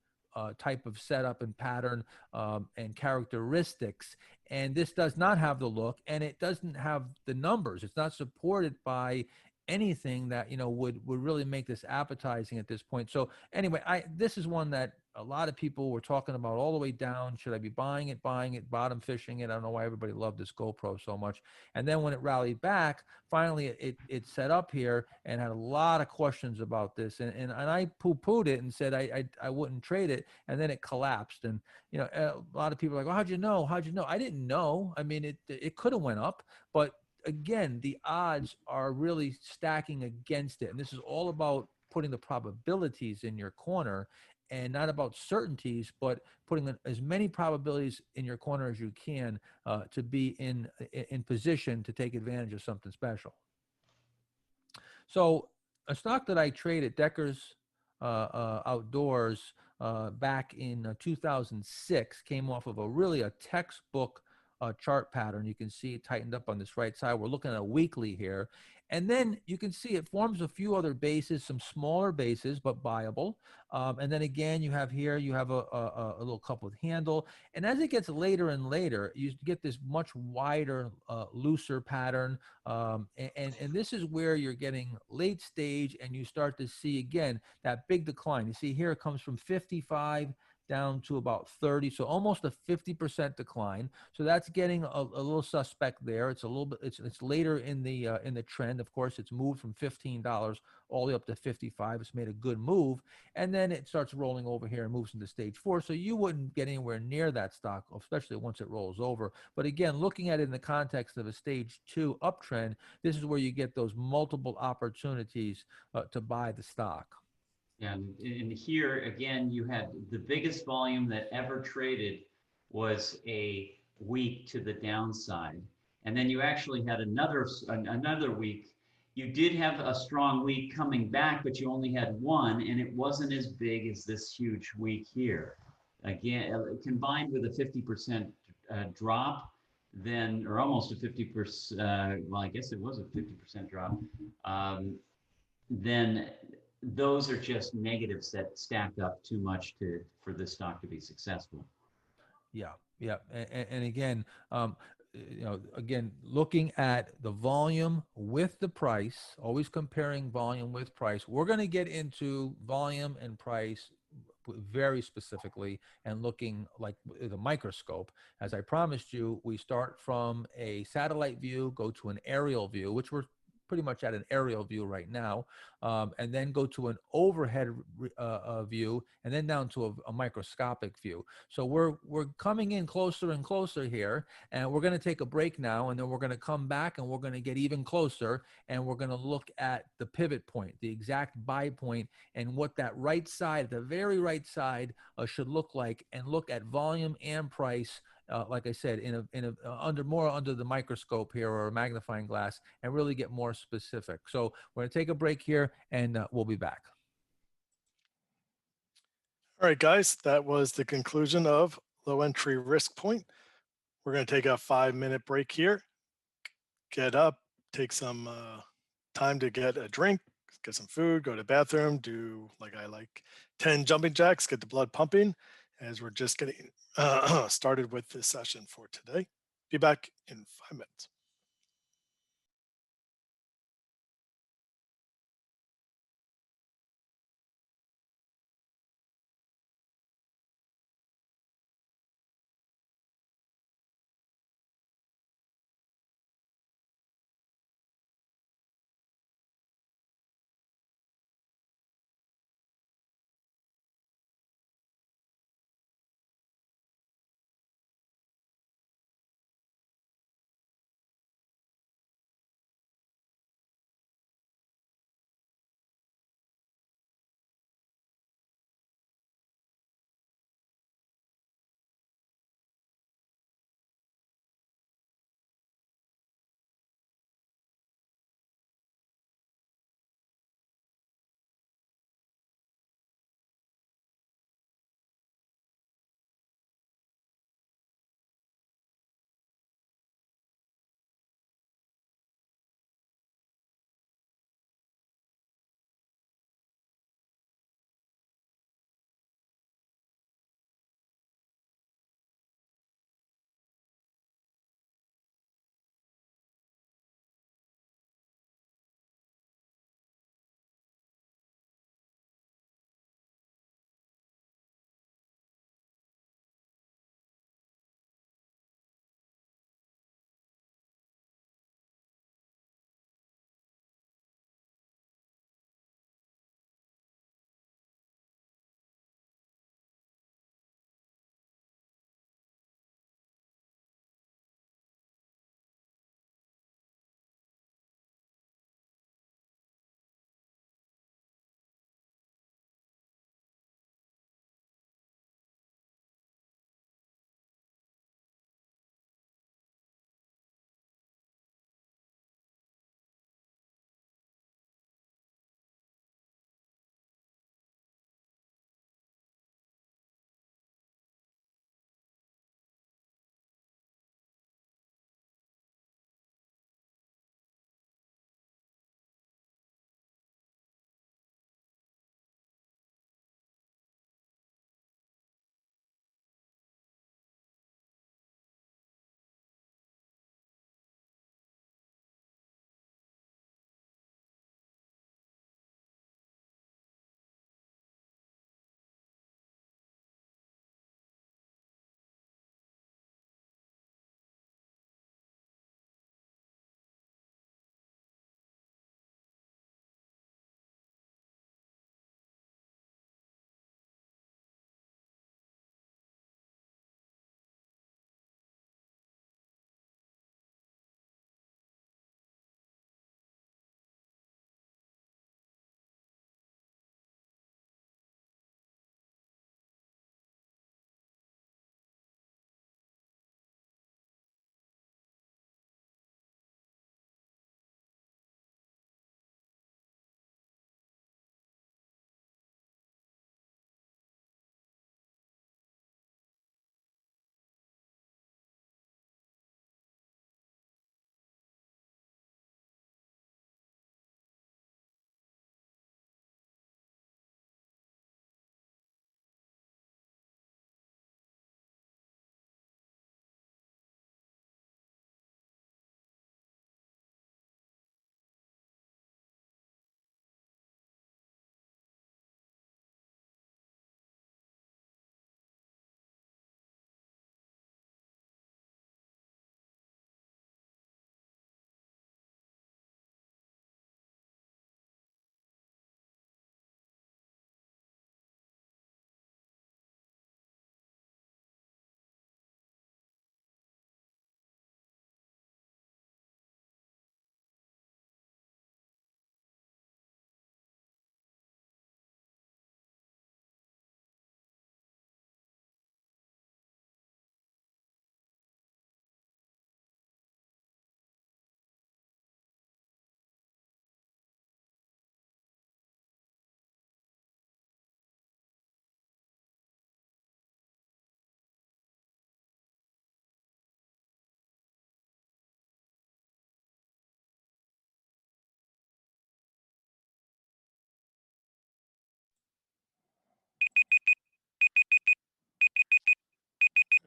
type of setup and pattern and characteristics. And this does not have the look, and it doesn't have the numbers. It's not supported by anything that would really make this appetizing at this point. So anyway, this is one that a lot of people were talking about all the way down. Should I be buying it, bottom fishing it? I don't know why everybody loved this GoPro so much. And then when it rallied back, finally it set up here and had a lot of questions about this. And I poo-pooed it and said I wouldn't trade it. And then it collapsed. And a lot of people are like, well, how'd you know? I didn't know. I mean, it could have went up, but again, the odds are really stacking against it. And this is all about putting the probabilities in your corner and not about certainties, but putting as many probabilities in your corner as you can to be in position to take advantage of something special. So a stock that I traded, Decker's Outdoors, back in 2006, came off of a textbook chart pattern. You can see it tightened up on this right side. We're looking at a weekly here. And then you can see it forms a few other bases, some smaller bases, but buyable. And then again, you have a little cup with handle. And as it gets later and later, you get this much wider, looser pattern. And this is where you're getting late stage and you start to see, again, that big decline. You see here it comes from 55 down to about 30, so almost a 50% decline. So that's getting a little suspect there. It's a little bit, it's later in the trend. Of course, it's moved from $15 all the way up to 55. It's made a good move, and then it starts rolling over here and moves into stage 4. So you wouldn't get anywhere near that stock, especially once it rolls over. But again, looking at it in the context of a stage 2 uptrend, this is where you get those multiple opportunities to buy the stock. And here again, you had the biggest volume that ever traded was a week to the downside, and then you actually had another week. You did have a strong week coming back, but you only had one, and it wasn't as big as this huge week here. Again, combined with a 50% drop, then, or almost a 50%. Well, I guess it was a 50% drop. Then those are just negatives that stack up too much for this stock to be successful. Yeah, yeah, and again, again, looking at the volume with the price, always comparing volume with price. We're going to get into volume and price very specifically and looking like the microscope. As I promised you, we start from a satellite view, go to an aerial view, which we're pretty much at an aerial view right now, and then go to an overhead view, and then down to a microscopic view. So we're coming in closer and closer here, and we're going to take a break now, and then we're going to come back and we're going to get even closer, and we're going to look at the pivot point, the exact buy point, and what that right side, the very right side, should look like, and look at volume and price. Like I said, more under the microscope here, or a magnifying glass, and really get more specific. So we're going to take a break here, and we'll be back. All right, guys, that was the conclusion of low entry risk point. We're going to take a 5-minute break here, get up, take some time to get a drink, get some food, go to the bathroom, do like I like 10 jumping jacks, get the blood pumping, as we're just getting started with this session for today. Be back in 5 minutes.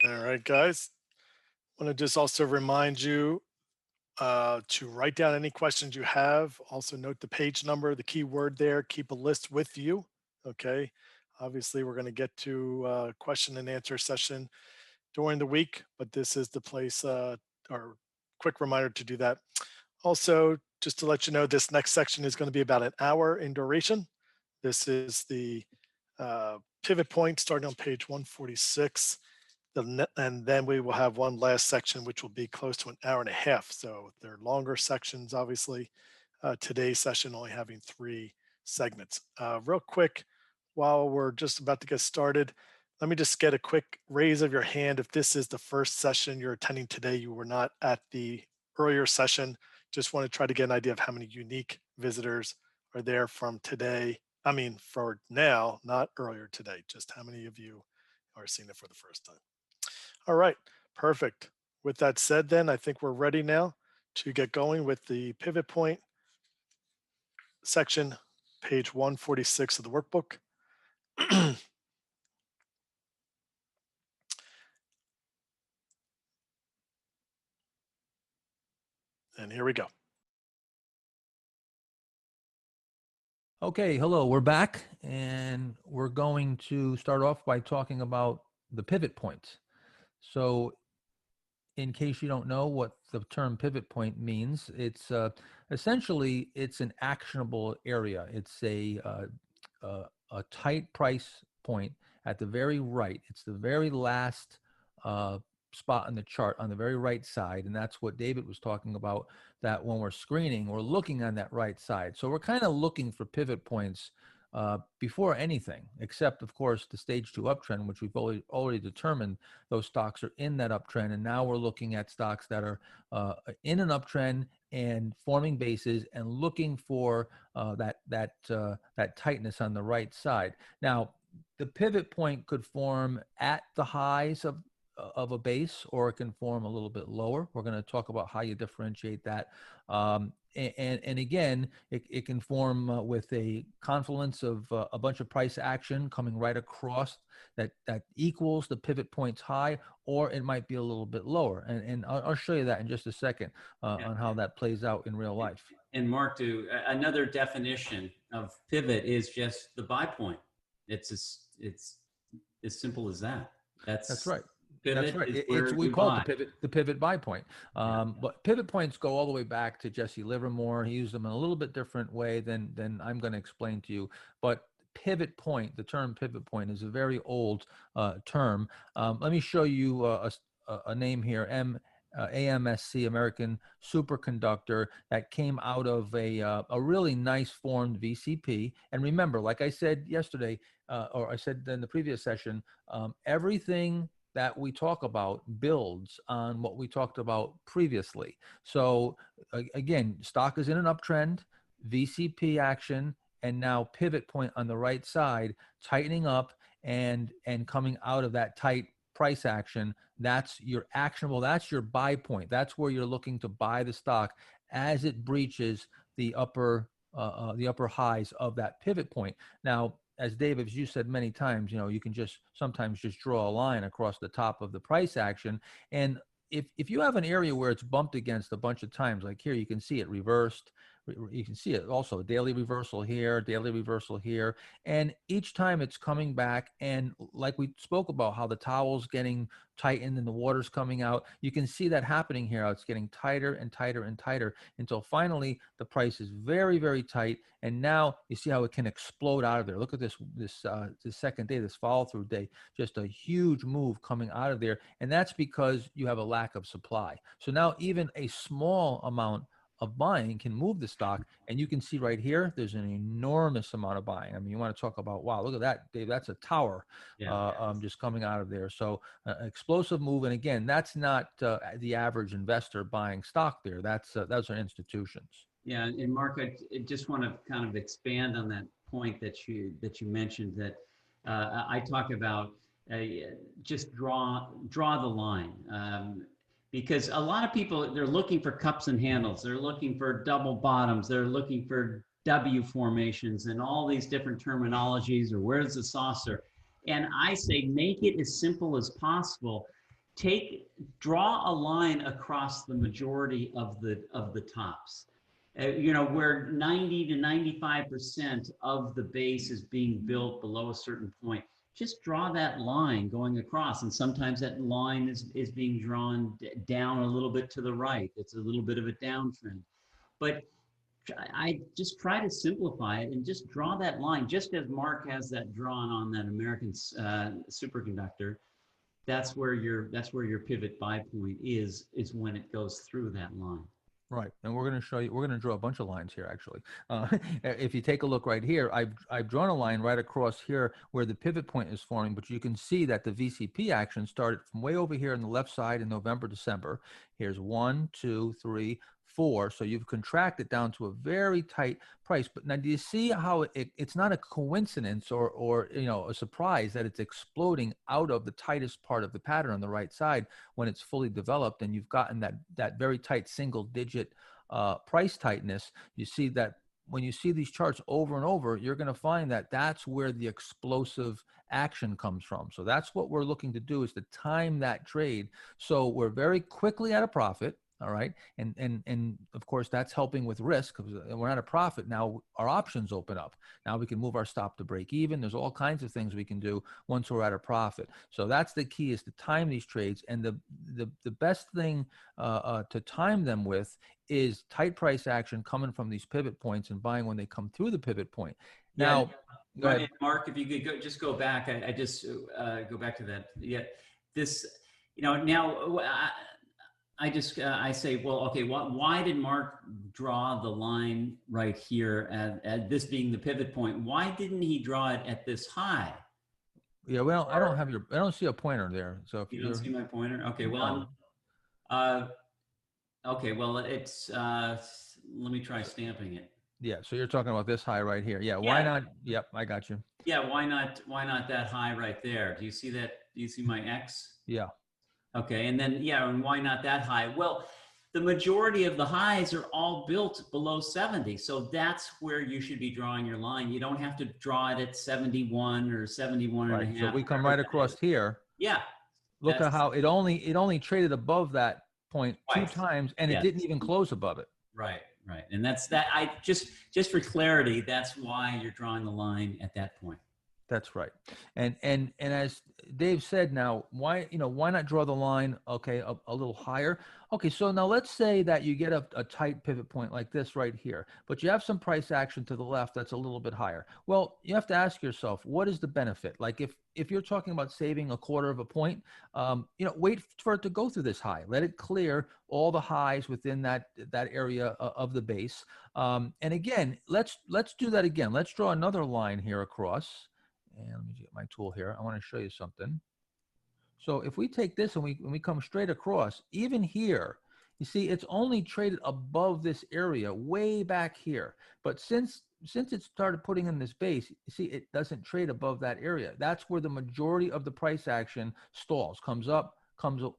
All right, guys. I want to just also remind you to write down any questions you have. Also note the page number, the keyword there. Keep a list with you. Okay. Obviously, we're going to get to question and answer session during the week, but this is the place or quick reminder to do that. Also, just to let you know, this next section is going to be about an hour in duration. This is the pivot point starting on page 146. And then we will have one last section, which will be close to an hour and a half. So they're longer sections, obviously. Today's session only having 3 segments. Real quick, while we're just about to get started, let me just get a quick raise of your hand. If this is the first session you're attending today, you were not at the earlier session. Just want to try to get an idea of how many unique visitors are there from today. I mean, for now, not earlier today, just how many of you are seeing it for the first time. All right, perfect. With that said, then I think we're ready now to get going with the pivot point section, page 146 of the workbook. And here we go. Okay, hello, we're back, and we're going to start off by talking about the pivot points. So in case you don't know what the term pivot point means, it's essentially it's an actionable area. It's a tight price point at the very right. It's the very last spot on the chart on the very right side, and that's what David was talking about, that when we're screening, we're looking on that right side. So we're kind of looking for pivot points before anything, except of course the stage 2 uptrend, which we've already determined those stocks are in that uptrend, and now we're looking at stocks that are in an uptrend and forming bases and looking for that tightness on the right side. Now, the pivot point could form at the highs of a base, or it can form a little bit lower. We're going to talk about how you differentiate that. And again, it can form with a confluence of a bunch of price action coming right across that equals the pivot point's high, or it might be a little bit lower. And I'll show you that in just a second on how that plays out in real life. And Mark, another definition of pivot is just the buy point. It's as simple as that. That's right. Pivot. That's right. We call it the pivot buy point. But pivot points go all the way back to Jesse Livermore. He used them in a little bit different way than I'm going to explain to you. But pivot point, the term pivot point, is a very old term. Let me show you a name here, AMSC, American Superconductor, that came out of a really nice formed VCP. And remember, like I said yesterday, or I said in the previous session, everything that we talk about builds on what we talked about previously. So again, stock is in an uptrend, VCP action, and now pivot point on the right side, tightening up and coming out of that tight price action. That's your actionable, that's your buy point. That's where you're looking to buy the stock as it breaches the upper highs of that pivot point. Now, as Dave, as you said many times, you can sometimes just draw a line across the top of the price action. And if you have an area where it's bumped against a bunch of times, like here, you can see it reversed. You can see it also daily reversal here, and each time it's coming back. And like we spoke about, how the towel's getting tightened and the water's coming out, you can see that happening here. It's getting tighter and tighter and tighter until finally the price is very, very tight. And now you see how it can explode out of there. Look at this second day, this follow through day, just a huge move coming out of there. And that's because you have a lack of supply. So now even a small amount of buying can move the stock, and you can see right here there's an enormous amount of buying. I mean, you want to talk about, wow, look at that, Dave, that's a tower. Just coming out of there. So explosive move. And again, that's not the average investor buying stock there. Those are institutions. Yeah, and Mark, I just want to kind of expand on that point that you mentioned, that I talk about just draw the line. Because a lot of people, they're looking for cups and handles. They're looking for double bottoms. They're looking for W formations and all these different terminologies, or where's the saucer? And I say, make it as simple as possible. draw a line across the majority of the tops. You know, where 90 to 95% of the base is being built below a certain point. Just draw that line going across, and sometimes that line is being drawn down a little bit to the right. It's a little bit of a downtrend, but I just try to simplify it and just draw that line, just as Mark has that drawn on that American superconductor. That's where your pivot buy point is when it goes through that line. Right, and we're going to show you. We're going to draw a bunch of lines here, actually. If you take a look right here, I've drawn a line right across here where the pivot point is forming. But you can see that the VCP action started from way over here on the left side in November, December. Here's 1, 2, 3, 4. So you've contracted down to a very tight price. But now, do you see how it's not a coincidence or you know, a surprise that it's exploding out of the tightest part of the pattern on the right side when it's fully developed, and you've gotten that very tight single digit price tightness? You see that when you see these charts over and over, you're going to find that that's where the explosive action comes from. So that's what we're looking to do, is to time that trade so we're very quickly at a profit. All right. And of course, that's helping with risk because we're at a profit. Now our options open up. Now we can move our stop to break even. There's all kinds of things we can do once we're at a profit. So that's the key, is to time these trades. And the best thing to time them with is tight price action coming from these pivot points and buying when they come through the pivot point. Now, yeah, Mark, if you could just go back, I just go back to that. Yeah, this, you know, now I say, well, okay, why did Mark draw the line right here at this being the pivot point? Why didn't he draw it at this high? Yeah, well, I don't see a pointer there. So if you don't see my pointer, okay, well, no. okay, well, it's let me try stamping it. Yeah, so you're talking about this high right here. Yeah, why not? Yep, I got you. Yeah, why not that high right there? Do you see that? Do you see my X? Yeah. Okay, and then, yeah, and why not that high? Well, the majority of the highs are all built below 70. So that's where you should be drawing your line. You don't have to draw it at 71 or 71 right. and a half. So we come right across here. Yeah. Look at how it only traded above that point twice. 2 times, and it didn't even close above it. Right, right. And that's that. I just for clarity, that's why you're drawing the line at that point. That's right. And as Dave said, now why not draw the line, okay, a little higher? Okay, so now let's say that you get a tight pivot point like this right here, but you have some price action to the left that's a little bit higher. Well, you have to ask yourself, what is the benefit? Like if you're talking about saving 1/4 of a point, wait for it to go through this high. Let it clear all the highs within that area of the base. And again, let's do that again. Let's draw another line here across. And let me get my tool here. I want to show you something. So if we take this and we come straight across, even here, you see it's only traded above this area way back here. But since it started putting in this base, you see it doesn't trade above that area. That's where the majority of the price action stalls, comes up to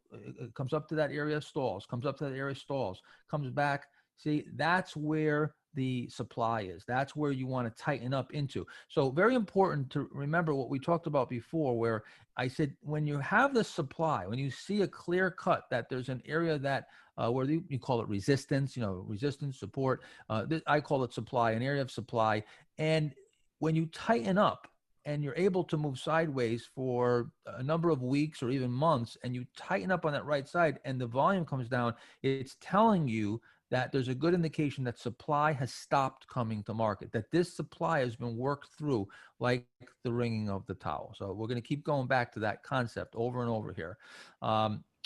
that area, stalls, comes up to that area, stalls, comes back. See, that's where the supply is. That's where you want to tighten up into. So very important to remember what we talked about before, where I said, when you have the supply, when you see a clear cut that there's an area that where you call it resistance, resistance, support. I call it supply, an area of supply. And when you tighten up and you're able to move sideways for a number of weeks or even months, and you tighten up on that right side and the volume comes down, it's telling you that there's a good indication that supply has stopped coming to market, that this supply has been worked through like the wringing of the towel. So we're going to keep going back to that concept over and over here.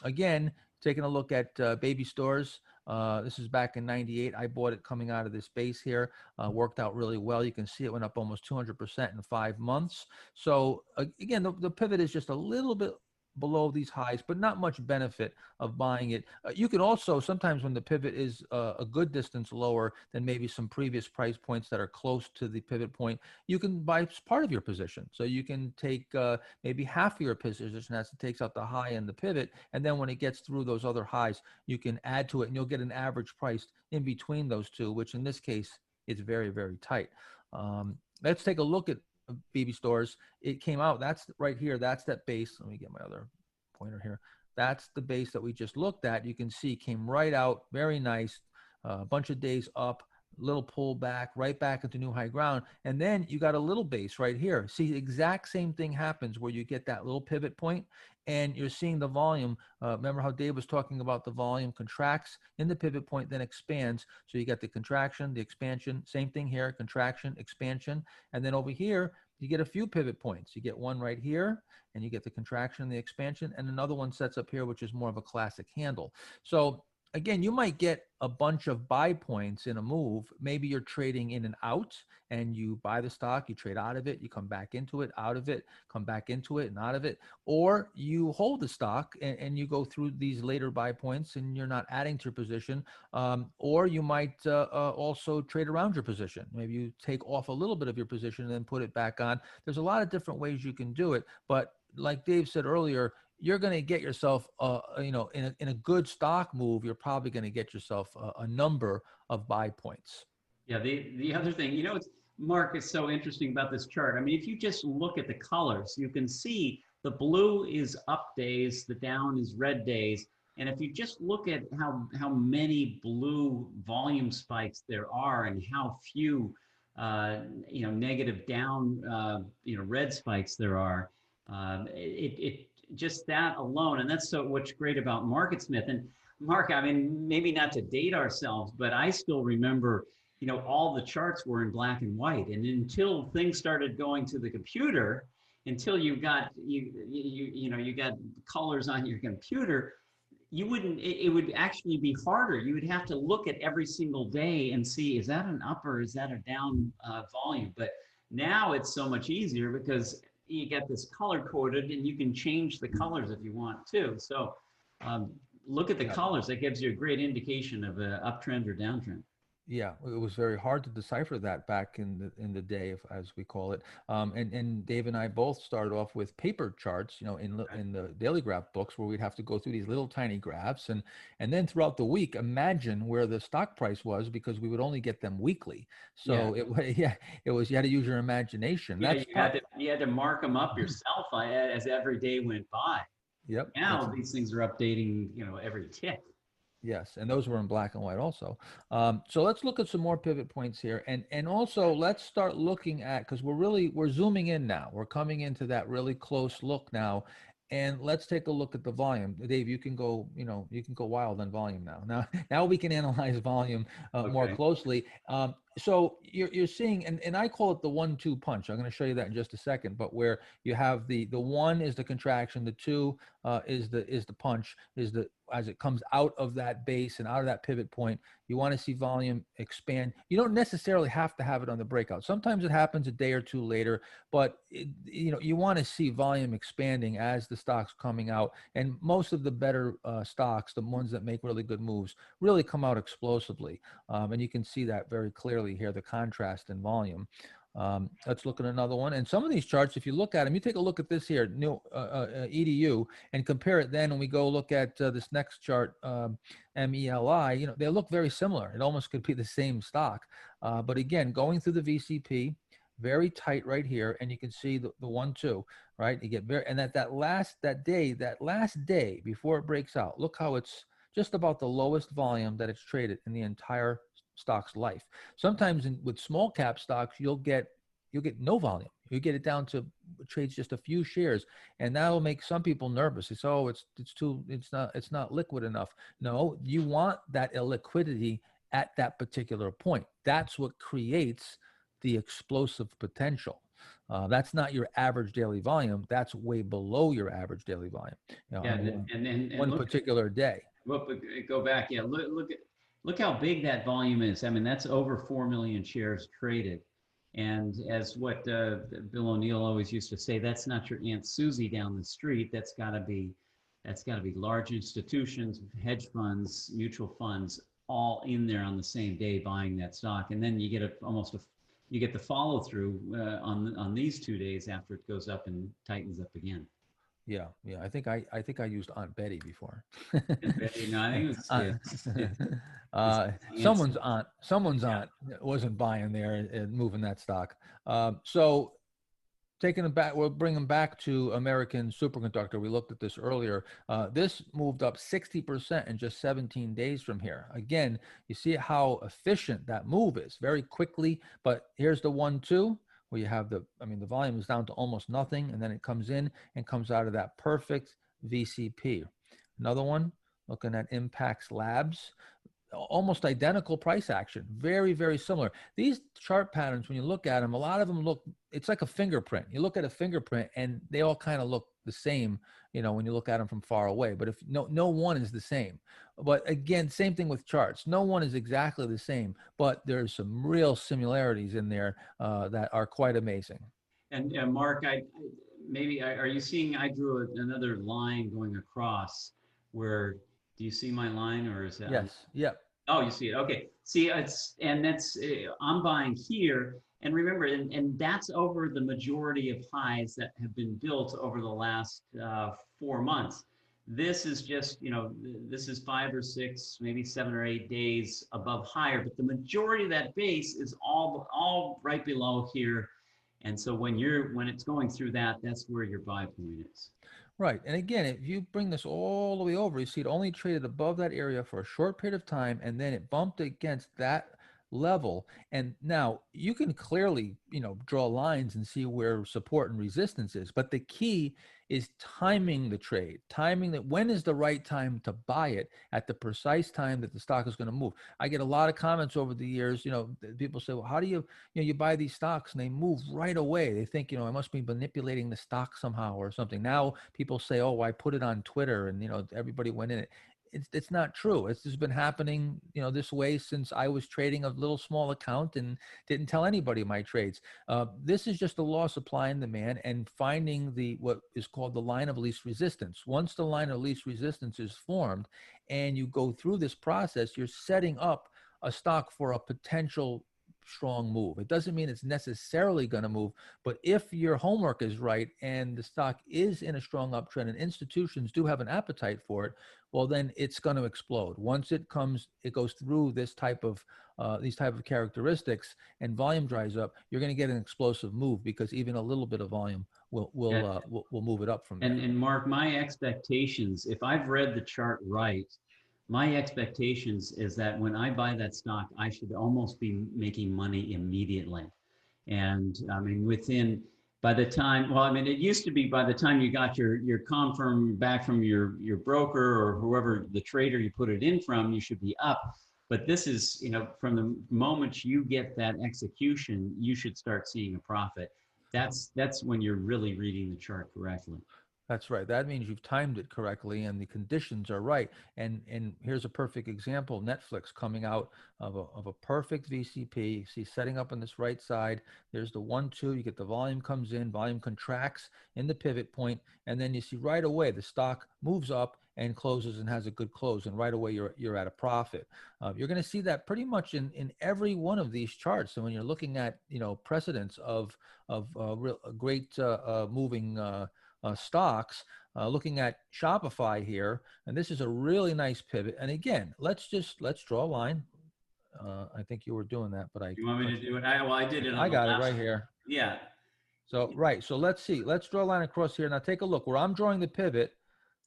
Again, taking a look at baby stores. This is back in '98. I bought it coming out of this base here. Worked out really well. You can see it went up almost 200% in 5 months. So again, the pivot is just a little bit below these highs, but not much benefit of buying it. You can also, sometimes when the pivot is a good distance lower than maybe some previous price points that are close to the pivot point, you can buy part of your position. So you can take maybe half of your position as it takes out the high and the pivot. And then when it gets through those other highs, you can add to it and you'll get an average price in between those two, which in this case is very, very tight. Let's take a look at baby stores. It came out, that's right here, that's that base. Let me get my other pointer here. That's the base that we just looked at. You can see came right out, very nice, a bunch of days up, little pullback, right back into new high ground. And then you got a little base right here. See, the exact same thing happens where you get that little pivot point and you're seeing the volume. Remember how Dave was talking about the volume contracts in the pivot point, then expands. So you got the contraction, the expansion, same thing here, contraction, expansion. And then over here, you get a few pivot points. You get one right here, and you get the contraction, the expansion, and another one sets up here, which is more of a classic handle. So again, you might get a bunch of buy points in a move. Maybe you're trading in and out and you buy the stock, you trade out of it, you come back into it, out of it, come back into it and out of it. Or you hold the stock and you go through these later buy points and you're not adding to your position. Or you might also trade around your position. Maybe you take off a little bit of your position and then put it back on. There's a lot of different ways you can do it. But like Dave said earlier, you're going to get yourself, in a good stock move, you're probably going to get yourself a number of buy points. Yeah, the other thing, it's, Mark, is so interesting about this chart. I mean, if you just look at the colors, you can see the blue is up days, the down is red days. And if you just look at how many blue volume spikes there are and how few, negative down, red spikes there are, it just that alone, and that's so what's great about MarketSmith. And Mark, I mean, maybe not to date ourselves, but I still remember, all the charts were in black and white, and until things started going to the computer, until you got you got colors on your computer, you wouldn't. It would actually be harder. You would have to look at every single day and see, is that an up or is that a down volume? But now it's so much easier because you get this color coded and you can change the colors if you want to. So look at the colors. That gives you a great indication of an uptrend or downtrend. Yeah, it was very hard to decipher that back in the day, as we call it. And Dave and I both started off with paper charts, in the daily graph books, where we'd have to go through these little tiny graphs, and then throughout the week, imagine where the stock price was, because we would only get them weekly. So it was, you had to use your imagination. Yeah, you had to mark them up yourself as every day went by. Yep. Now these things are updating, every tick. Yes, and those were in black and white also. So let's look at some more pivot points here, and also let's start looking at, because we're zooming in now. We're coming into that really close look now, and let's take a look at the volume. Dave, you can go wild on volume now. Now we can analyze volume more closely. So you're seeing, and I call it the 1-2 punch. I'm going to show you that in just a second. But where you have the 1 is the contraction, the 2 is the punch, as it comes out of that base and out of that pivot point. You want to see volume expand. You don't necessarily have to have it on the breakout. Sometimes it happens a day or two later, but you want to see volume expanding as the stock's coming out. And most of the better stocks, the ones that make really good moves, really come out explosively. And you can see that very clearly here, the contrast in volume. Let's look at another one. And some of these charts, if you look at them, you take a look at this here, new EDU, and compare it then when we go look at this next chart, MELI, they look very similar. It almost could be the same stock. But again, going through the VCP, very tight right here, and you can see the 1-2, right? You get and that last day before it breaks out, look how it's just about the lowest volume that it's traded in the entire stock's life. Sometimes with small cap stocks, you'll get no volume. You get it down to trades just a few shares, and that'll make some people nervous. It's it's not liquid enough. No, you want that illiquidity at that particular point. That's what creates the explosive potential. That's not your average daily volume. That's way below your average daily volume. And one particular day. Go back. Yeah, look how big that volume is. I mean, that's over 4 million shares traded. And as what Bill O'Neill always used to say, that's not your Aunt Susie down the street. That's got to be large institutions, hedge funds, mutual funds, all in there on the same day buying that stock. And then you get you get the follow through on these 2 days after it goes up and tightens up again. Yeah. I think I used Aunt Betty before. Betty, no, I think someone's aunt wasn't buying there and moving that stock. So taking them back, we'll bring them back to American Superconductor. We looked at this earlier. This moved up 60% in just 17 days from here. Again, you see how efficient that move is, very quickly. But here's the 1-2 where you have the volume is down to almost nothing, and then it comes in and comes out of that perfect VCP. Another one, looking at Impacts Labs. Almost identical price action, very, very similar. These chart patterns, when you look at them, a lot of them look, it's like a fingerprint. You look at a fingerprint and they all kind of look the same, when you look at them from far away. But if no one is the same. But again, same thing with charts. No one is exactly the same, but there's some real similarities in there that are quite amazing. And Mark, are you seeing, I drew another line going across where, do you see my line, or is that? Yes. Yep. Oh, you see it. Okay. See, I'm buying here, and remember, and that's over the majority of highs that have been built over the last 4 months. This is just, this is 5 or 6, maybe 7 or 8 days above higher, but the majority of that base is all right below here. And so when it's going through that, that's where your buy point is. Right. And again, if you bring this all the way over, you see it only traded above that area for a short period of time, and then it bumped against that level. And now you can clearly, draw lines and see where support and resistance is. But the key is timing the trade, timing that when is the right time to buy it at the precise time that the stock is going to move. I get a lot of comments over the years, people say, well, how do you buy these stocks and they move right away? They think, I must be manipulating the stock somehow or something. Now people say, oh, I put it on Twitter and, everybody went in it. It's not true. It's just been happening, this way since I was trading a little small account and didn't tell anybody my trades. This is just the law of supply and demand and finding what is called the line of least resistance. Once the line of least resistance is formed and you go through this process, you're setting up a stock for a potential strong move. It doesn't mean it's necessarily going to move, but if your homework is right and the stock is in a strong uptrend and institutions do have an appetite for it, well, then it's going to explode. Once it goes through these type of characteristics and volume dries up, you're going to get an explosive move because even a little bit of volume will move it up from there. And Mark, my expectations, if I've read the chart right, my expectations is that when I buy that stock, I should almost be making money immediately. And I mean, by the time, it used to be by the time you got your confirm back from your broker or whoever, the trader you put it in from, you should be up. But this is, from the moment you get that execution, you should start seeing a profit. That's when you're really reading the chart correctly. That's right. That means you've timed it correctly and the conditions are right. And here's a perfect example. Netflix coming out of a perfect VCP. See, setting up on this right side, there's the 1-2, you get the volume comes in, volume contracts in the pivot point, and then you see right away the stock moves up and closes and has a good close, and right away you're at a profit. You're going to see that pretty much in every one of these charts. So when you're looking at precedents of real great moving stocks, looking at Shopify here, and this is a really nice pivot. And again, let's draw a line. I think you were doing that, but you want me to do it? I did it. I got it right here. Yeah. So right. So let's see. Let's draw a line across here. Now take a look where I'm drawing the pivot.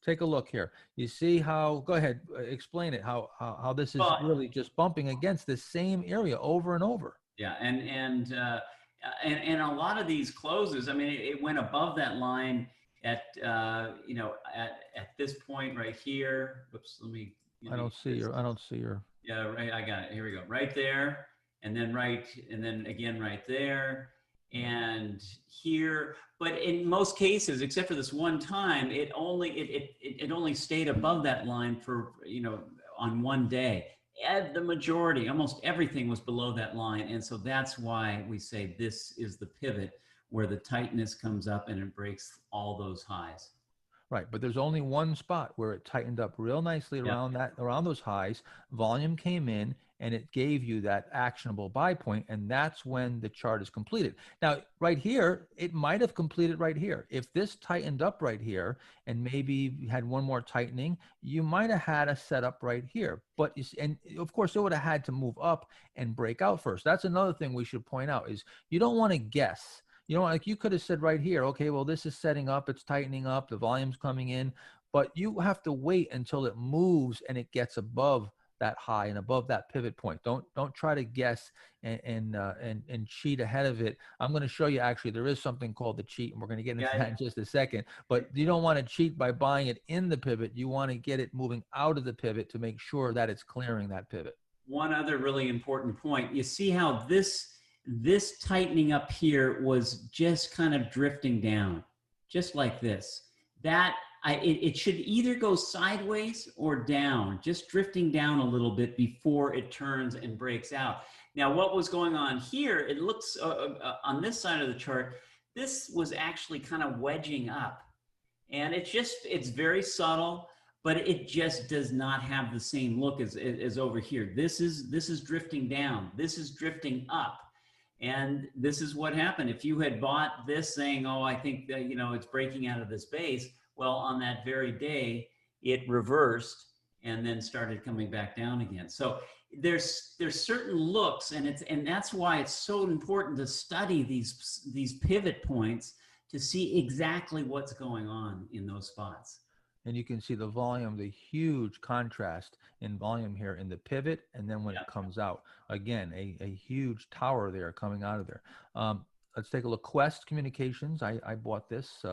Take a look here. You see how? Go ahead. Explain it. How this is really just bumping against the same area over and over. Yeah, and a lot of these closes. I mean, it went above that line at this point right here. Whoops, let me. I don't see your. Yeah, right. I got it. Here we go. Right there, and then again right there, and here. But in most cases, except for this one time, it only stayed above that line for on one day. The majority, almost everything was below that line, and so that's why we say this is the pivot where the tightness comes up and it breaks all those highs. Right, but there's only one spot where it tightened up real nicely around those highs. Volume came in and it gave you that actionable buy point, and that's when the chart is completed. Now, right here, it might have completed right here. If this tightened up right here and maybe had one more tightening, you might have had a setup right here. But and of course, it would have had to move up and break out first. That's another thing we should point out is you don't want to guess. You know, like you could have said right here, okay, well, this is setting up, it's tightening up, the volume's coming in, but you have to wait until it moves and it gets above that high and above that pivot point. Don't try to guess and cheat ahead of it. I'm going to show you, actually, there is something called the cheat, and we're going to get into that in just a second. But you don't want to cheat by buying it in the pivot. You want to get it moving out of the pivot to make sure that it's clearing that pivot. One other really important point, you see how this tightening up here was just kind of drifting down, just like this. That it should either go sideways or down, just drifting down a little bit before it turns and breaks out. Now, what was going on here, it looks on this side of the chart, this was actually kind of wedging up. And it's very subtle, but it just does not have the same look as over here. This is drifting down, this is drifting up. And this is what happened. If you had bought this saying, oh, I think that, you know, it's breaking out of this base, well, on that very day, it reversed and then started coming back down again. So there's certain looks, and that's why it's so important to study these pivot points to see exactly what's going on in those spots. And you can see the volume, the huge contrast in volume here in the pivot, and then when it comes out, again, a huge tower there coming out of there. Let's take a look. Quest Communications, I bought this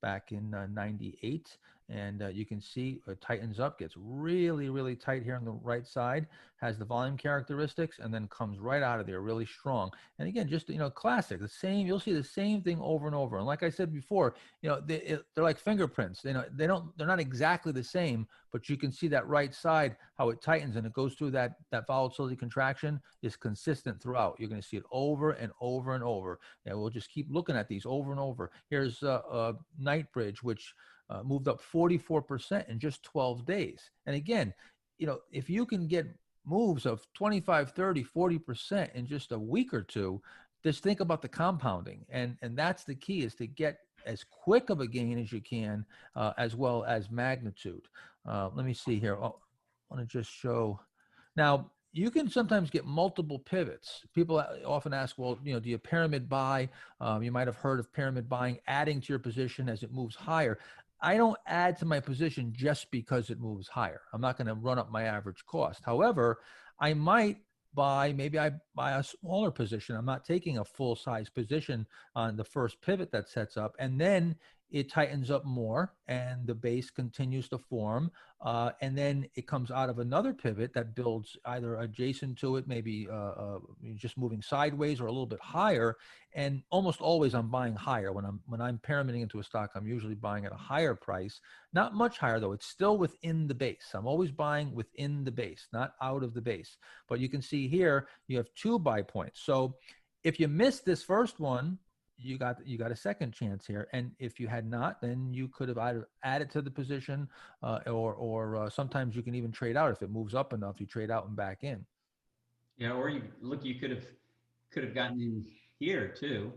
back in 98, and you can see it tightens up, gets really, really tight here on the right side, has the volume characteristics, and then comes right out of there really strong. And again, just, you know, classic, the same, you'll see the same thing over and over. And like I said before, you know, they're like fingerprints. You know, they're not exactly the same, but you can see that right side, how it tightens and it goes through that volatility contraction is consistent throughout. You're going to see it over and over and over. And we'll just keep looking at these over and over. Here's Nightbridge, which moved up 44% in just 12 days. And again, you know, if you can get moves of 25, 30, 40% in just a week or two, just think about the compounding. And that's the key, is to get as quick of a gain as you can, as well as magnitude. Let me see here. I want to just show. Now, you can sometimes get multiple pivots. People often ask, well, you know, do you pyramid buy? You might have heard of pyramid buying, adding to your position as it moves higher. I don't add to my position just because it moves higher. I'm not going to run up my average cost. However, I might buy, maybe I buy a smaller position. I'm not taking a full size position on the first pivot that sets up, and then it tightens up more and the base continues to form. And then it comes out of another pivot that builds either adjacent to it, maybe just moving sideways or a little bit higher. And almost always I'm buying higher. When I'm pyramiding into a stock, I'm usually buying at a higher price, not much higher though. It's still within the base. I'm always buying within the base, not out of the base. But you can see here, you have 2 buy points. So if you missed this first one, you got a second chance here. And if you had not, then you could have either added to the position or sometimes you can even trade out. If it moves up enough, you trade out and back in. Yeah, or you could have gotten in here too.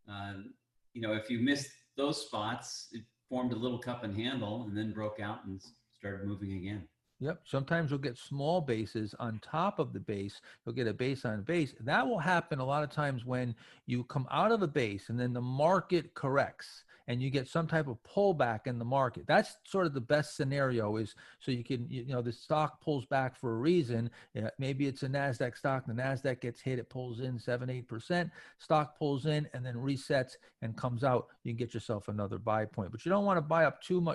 You know, if you missed those spots, it formed a little cup and handle and then broke out and started moving again. Yep. Sometimes you'll get small bases on top of the base. You'll get a base on base. That will happen a lot of times when you come out of a base and then the market corrects and you get some type of pullback in the market. That's sort of the best scenario, is so you can, you know, the stock pulls back for a reason. Maybe it's a NASDAQ stock. The NASDAQ gets hit. It pulls in 7-8%. Stock pulls in and then resets and comes out. You can get yourself another buy point. But you don't want to buy up too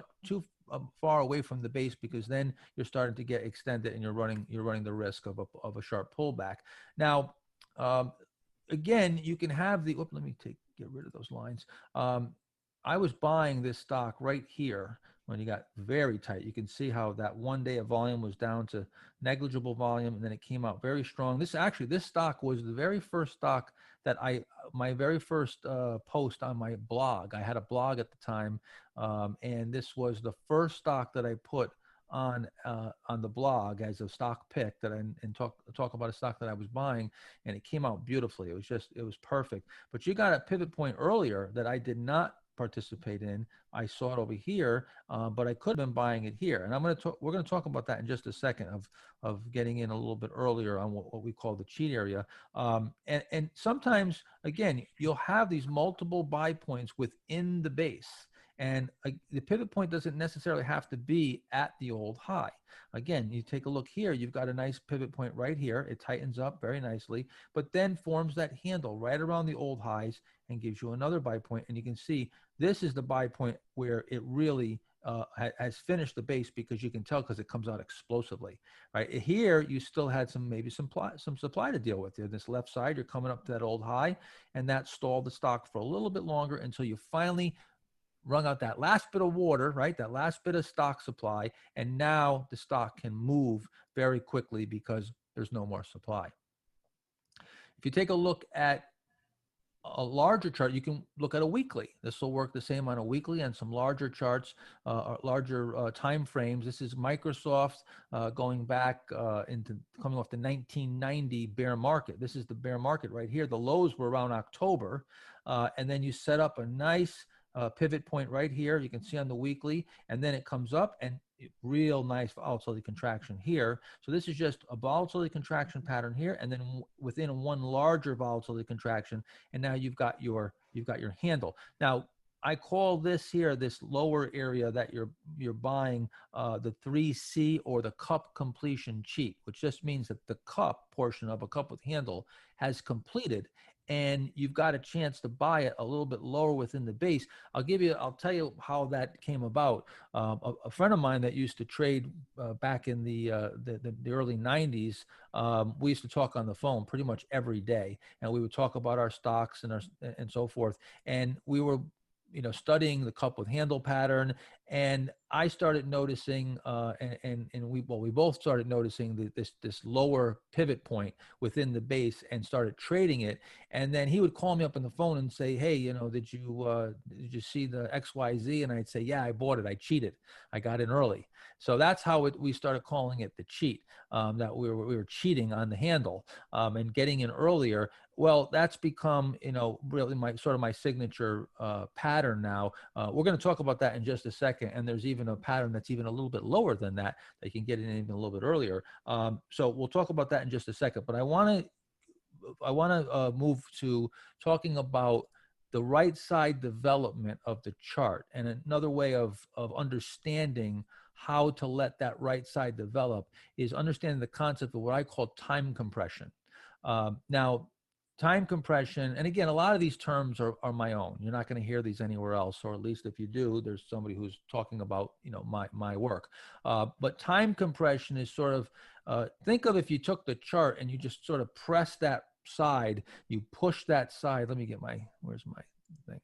far away from the base, because then you're starting to get extended and you're running the risk of a sharp pullback. Now, again, you can have the, let me get rid of those lines. I was buying this stock right here when you got very tight. You can see how that one day of volume was down to negligible volume, and then it came out very strong. This stock was the very first stock that my very first post on my blog. I had a blog at the time, and this was the first stock that I put on the blog as a stock pick and talk about a stock that I was buying, and it came out beautifully. It was perfect. But you got a pivot point earlier that I did not participate in. I saw it over here, but I could have been buying it here. And we're going to talk about that in just a second of getting in a little bit earlier on what we call the cheat area. And sometimes, again, you'll have these multiple buy points within the base. And the pivot point doesn't necessarily have to be at the old high. Again, you take a look here, you've got a nice pivot point right here. It tightens up very nicely, but then forms that handle right around the old highs and gives you another buy point. And you can see this is the buy point where it really has finished the base, because you can tell because it comes out explosively, right? Here, you still had some supply to deal with. This left side, you're coming up to that old high, and that stalled the stock for a little bit longer until you finally wrung out that last bit of water, right? That last bit of stock supply. And now the stock can move very quickly because there's no more supply. If you take a look at a larger chart, you can look at a weekly. This will work the same on a weekly and some larger charts, larger time frames. This is Microsoft going back into coming off the 1990 bear market. This is the bear market right here. The lows were around October. And then you set up a nice pivot point right here. You can see on the weekly, and then it comes up and real nice volatility contraction here. So this is just a volatility contraction pattern here, and then within one larger volatility contraction, and now you've got your handle. Now I call this here, this lower area that you're buying, the 3C, or the cup completion cheat, which just means that the cup portion of a cup with handle has completed, and you've got a chance to buy it a little bit lower within the base. I'll tell you how that came about. A friend of mine that used to trade back in the early 90s, we used to talk on the phone pretty much every day, and we would talk about our stocks and so forth. And we were studying the cup with handle pattern, and I started noticing, and we both started noticing this lower pivot point within the base, and started trading it. And then he would call me up on the phone and say, "Hey, did you see the XYZ?" And I'd say, "Yeah, I bought it. I cheated. I got in early." So that's how we started calling it the cheat. That we were cheating on the handle and getting in earlier. Well, that's become, really my signature pattern now. We're going to talk about that in just a second. And there's even a pattern that's even a little bit lower than that. They can get in even a little bit earlier. So we'll talk about that in just a second. But I want to move to talking about the right side development of the chart, and another way of understanding how to let that right side develop is understanding the concept of what I call time compression. Now, time compression, and again, a lot of these terms are my own. You're not going to hear these anywhere else, or at least if you do, there's somebody who's talking about my work. But time compression is sort of, think of if you took the chart and you just sort of press that side, you push that side. Let me get where's my thing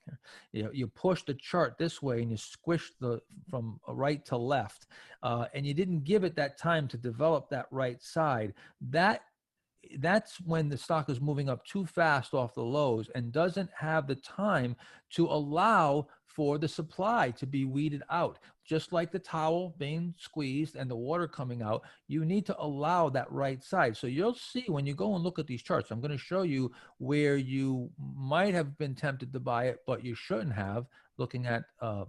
here? You push the chart this way and you squish from right to left, and you didn't give it that time to develop that right side. That's when the stock is moving up too fast off the lows and doesn't have the time to allow for the supply to be weeded out. Just like the towel being squeezed and the water coming out, you need to allow that right side. So you'll see when you go and look at these charts, I'm going to show you where you might have been tempted to buy it, but you shouldn't have, looking at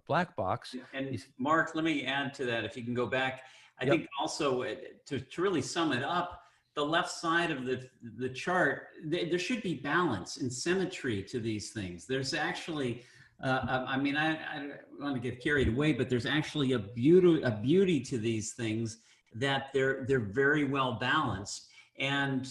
Black Box. And Mark, let me add to that, if you can go back. I think also to really sum it up, the left side of the chart, there should be balance and symmetry to these things. There's actually, I don't want to get carried away, but there's actually a beauty to these things, that they're very well balanced, and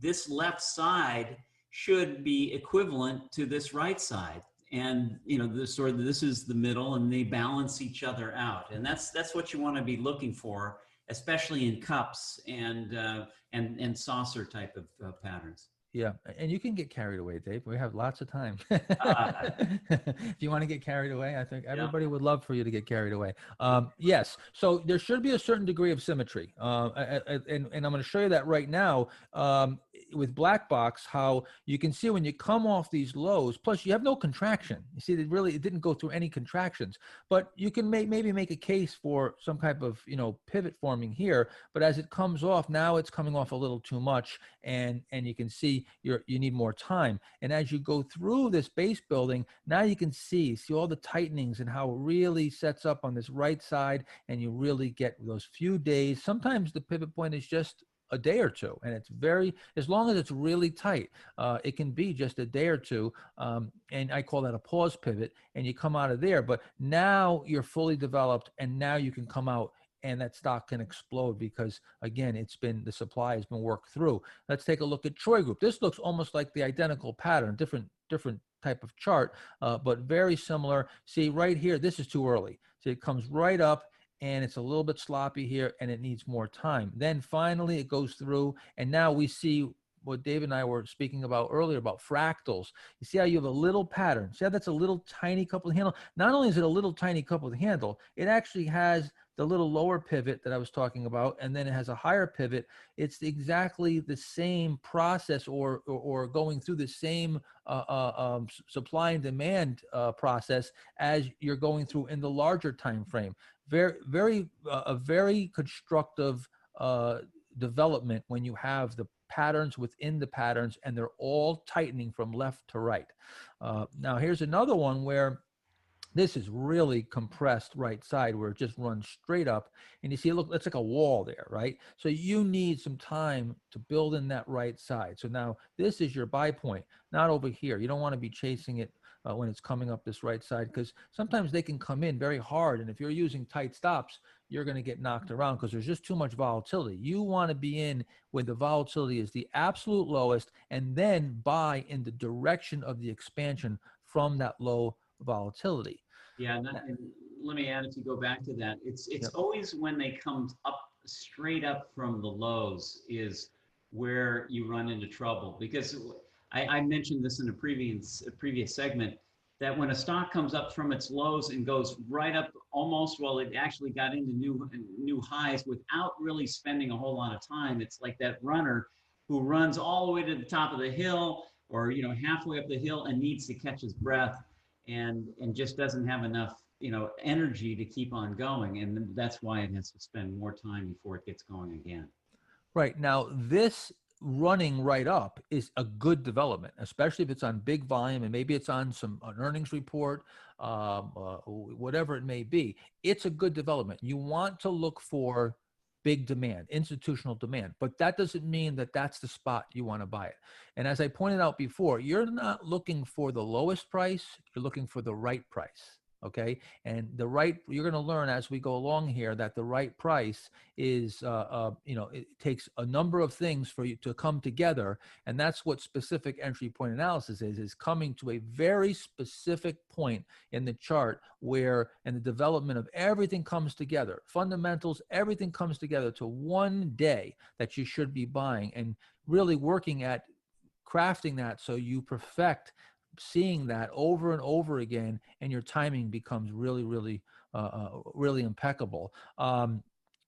this left side should be equivalent to this right side, and this is the middle, and they balance each other out, and that's what you want to be looking for, especially in cups and saucer type of patterns. Yeah, and you can get carried away, Dave. We have lots of time. If you want to get carried away, I think everybody would love for you to get carried away. Yes, so there should be a certain degree of symmetry, and I'm going to show you that right now. with black box, how you can see when you come off these lows, plus you have no contraction. You see, it didn't go through any contractions, but you can maybe make a case for some type of, pivot forming here. But as it comes off, now it's coming off a little too much, and you can see you need more time. And as you go through this base building, now you can see all the tightenings and how it really sets up on this right side, and you really get those few days. Sometimes the pivot point is just a day or two, and as long as it's really tight, it can be just a day or two, and I call that a pause pivot, and you come out of there. But now you're fully developed, and now you can come out, and that stock can explode because, again, the supply has been worked through. Let's take a look at Troy Group. This looks almost like the identical pattern, different type of chart, but very similar. See right here, this is too early. So it comes right up, and it's a little bit sloppy here, and it needs more time. Then finally it goes through, and now we see what Dave and I were speaking about earlier about fractals. You see how you have a little pattern. See how that's a little tiny coupled handle? Not only is it a little tiny coupled handle, it actually has the little lower pivot that I was talking about, and then it has a higher pivot. It's exactly the same process, or going through the same supply and demand process as you're going through in the larger time frame. A very constructive development when you have the patterns within the patterns, and they're all tightening from left to right. Now here's another one where this is really compressed right side, where it just runs straight up, and you see, look, it's like a wall there, right? So you need some time to build in that right side. So now this is your buy point, not over here. You don't want to be chasing it when it's coming up this right side, because sometimes they can come in very hard, and if you're using tight stops, you're going to get knocked around because there's just too much volatility. You want to be in when the volatility is the absolute lowest, and then buy in the direction of the expansion from that low volatility. Yeah, and let me add, if you go back to that, it's always when they come up straight up from the lows is where you run into trouble. Because I mentioned this in a previous segment, that when a stock comes up from its lows and goes right up almost, well, it actually got into new highs without really spending a whole lot of time. It's like that runner who runs all the way to the top of the hill, or halfway up the hill, and needs to catch his breath, and just doesn't have enough energy to keep on going, and that's why it has to spend more time before it gets going again. Right. Now this running right up is a good development, especially if it's on big volume, and maybe it's on an earnings report, whatever it may be. It's a good development. You want to look for big demand, institutional demand, but that doesn't mean that that's the spot you want to buy it. And as I pointed out before, you're not looking for the lowest price, you're looking for the right price. Okay. And you're going to learn as we go along here that the right price is, it takes a number of things for you to come together. And that's what specific entry point analysis is coming to a very specific point in the chart where, and the development of everything comes together, fundamentals, everything comes together to one day that you should be buying, and really working at crafting that so you perfect seeing that over and over again, and your timing becomes really, really, really impeccable.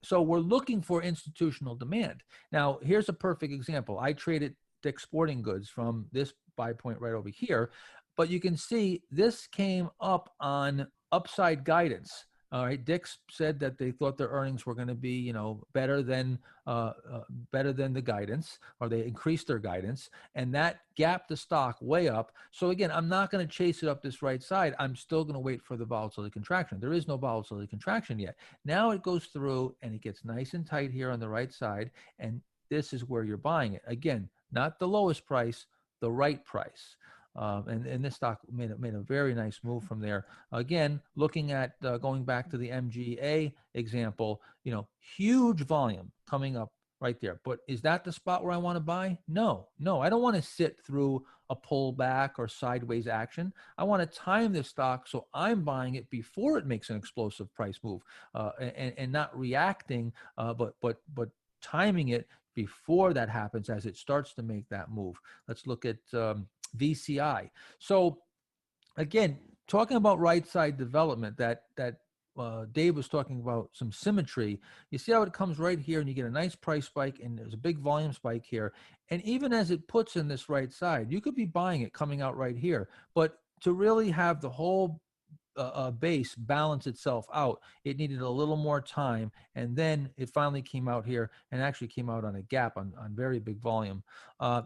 So we're looking for institutional demand. Now, here's a perfect example. I traded Dick's Sporting Goods from this buy point right over here, but you can see this came up on upside guidance. All right, Dick's said that they thought their earnings were going to be, better than the guidance, or they increased their guidance, and that gapped the stock way up. So again, I'm not going to chase it up this right side. I'm still going to wait for the volatility contraction. There is no volatility contraction yet. Now it goes through and it gets nice and tight here on the right side, and this is where you're buying it. Again, not the lowest price, the right price. And this stock made a very nice move from there. Again, looking at going back to the MGA example, huge volume coming up right there. But is that the spot where I want to buy? No, I don't want to sit through a pullback or sideways action. I want to time this stock so I'm buying it before it makes an explosive price move, and not reacting, but timing it before that happens as it starts to make that move. Let's look at VCI. So again, talking about right side development, that Dave was talking about some symmetry. You see how it comes right here and you get a nice price spike and there's a big volume spike here. And even as it puts in this right side, you could be buying it coming out right here. But to really have the whole base balance itself out, it needed a little more time, and then it finally came out here and actually came out on a gap on very big volume.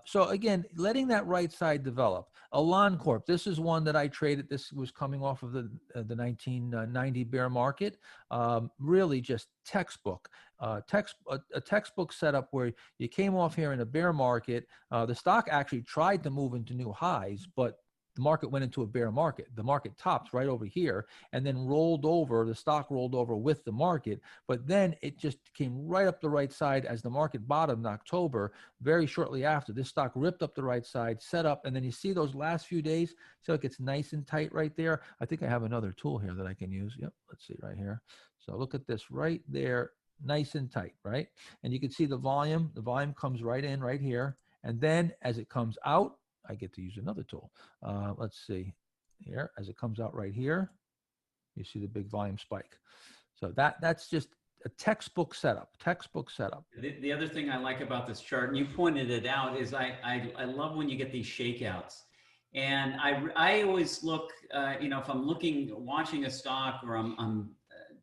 So again, letting that right side develop. Elan Corp, this is one that I traded. This was coming off of the 1990 bear market. Really just textbook. A textbook setup where you came off here in a bear market. The stock actually tried to move into new highs, but the market went into a bear market. The market topped right over here and then rolled over. The stock rolled over with the market, but then it just came right up the right side as the market bottomed in October. Very shortly after, this stock ripped up the right side, set up, and then you see those last few days, so it gets nice and tight right there. I think I have another tool here that I can use. Yep, let's see right here. So look at this right there, nice and tight, right? And you can see the volume. The volume comes right in right here. And then as it comes out, I get to use another tool. Let's see here, as it comes out right here, you see the big volume spike. So that's just a textbook setup, The other thing I like about this chart, and you pointed it out, is I love when you get these shakeouts. And I always look, if I'm watching a stock, or I'm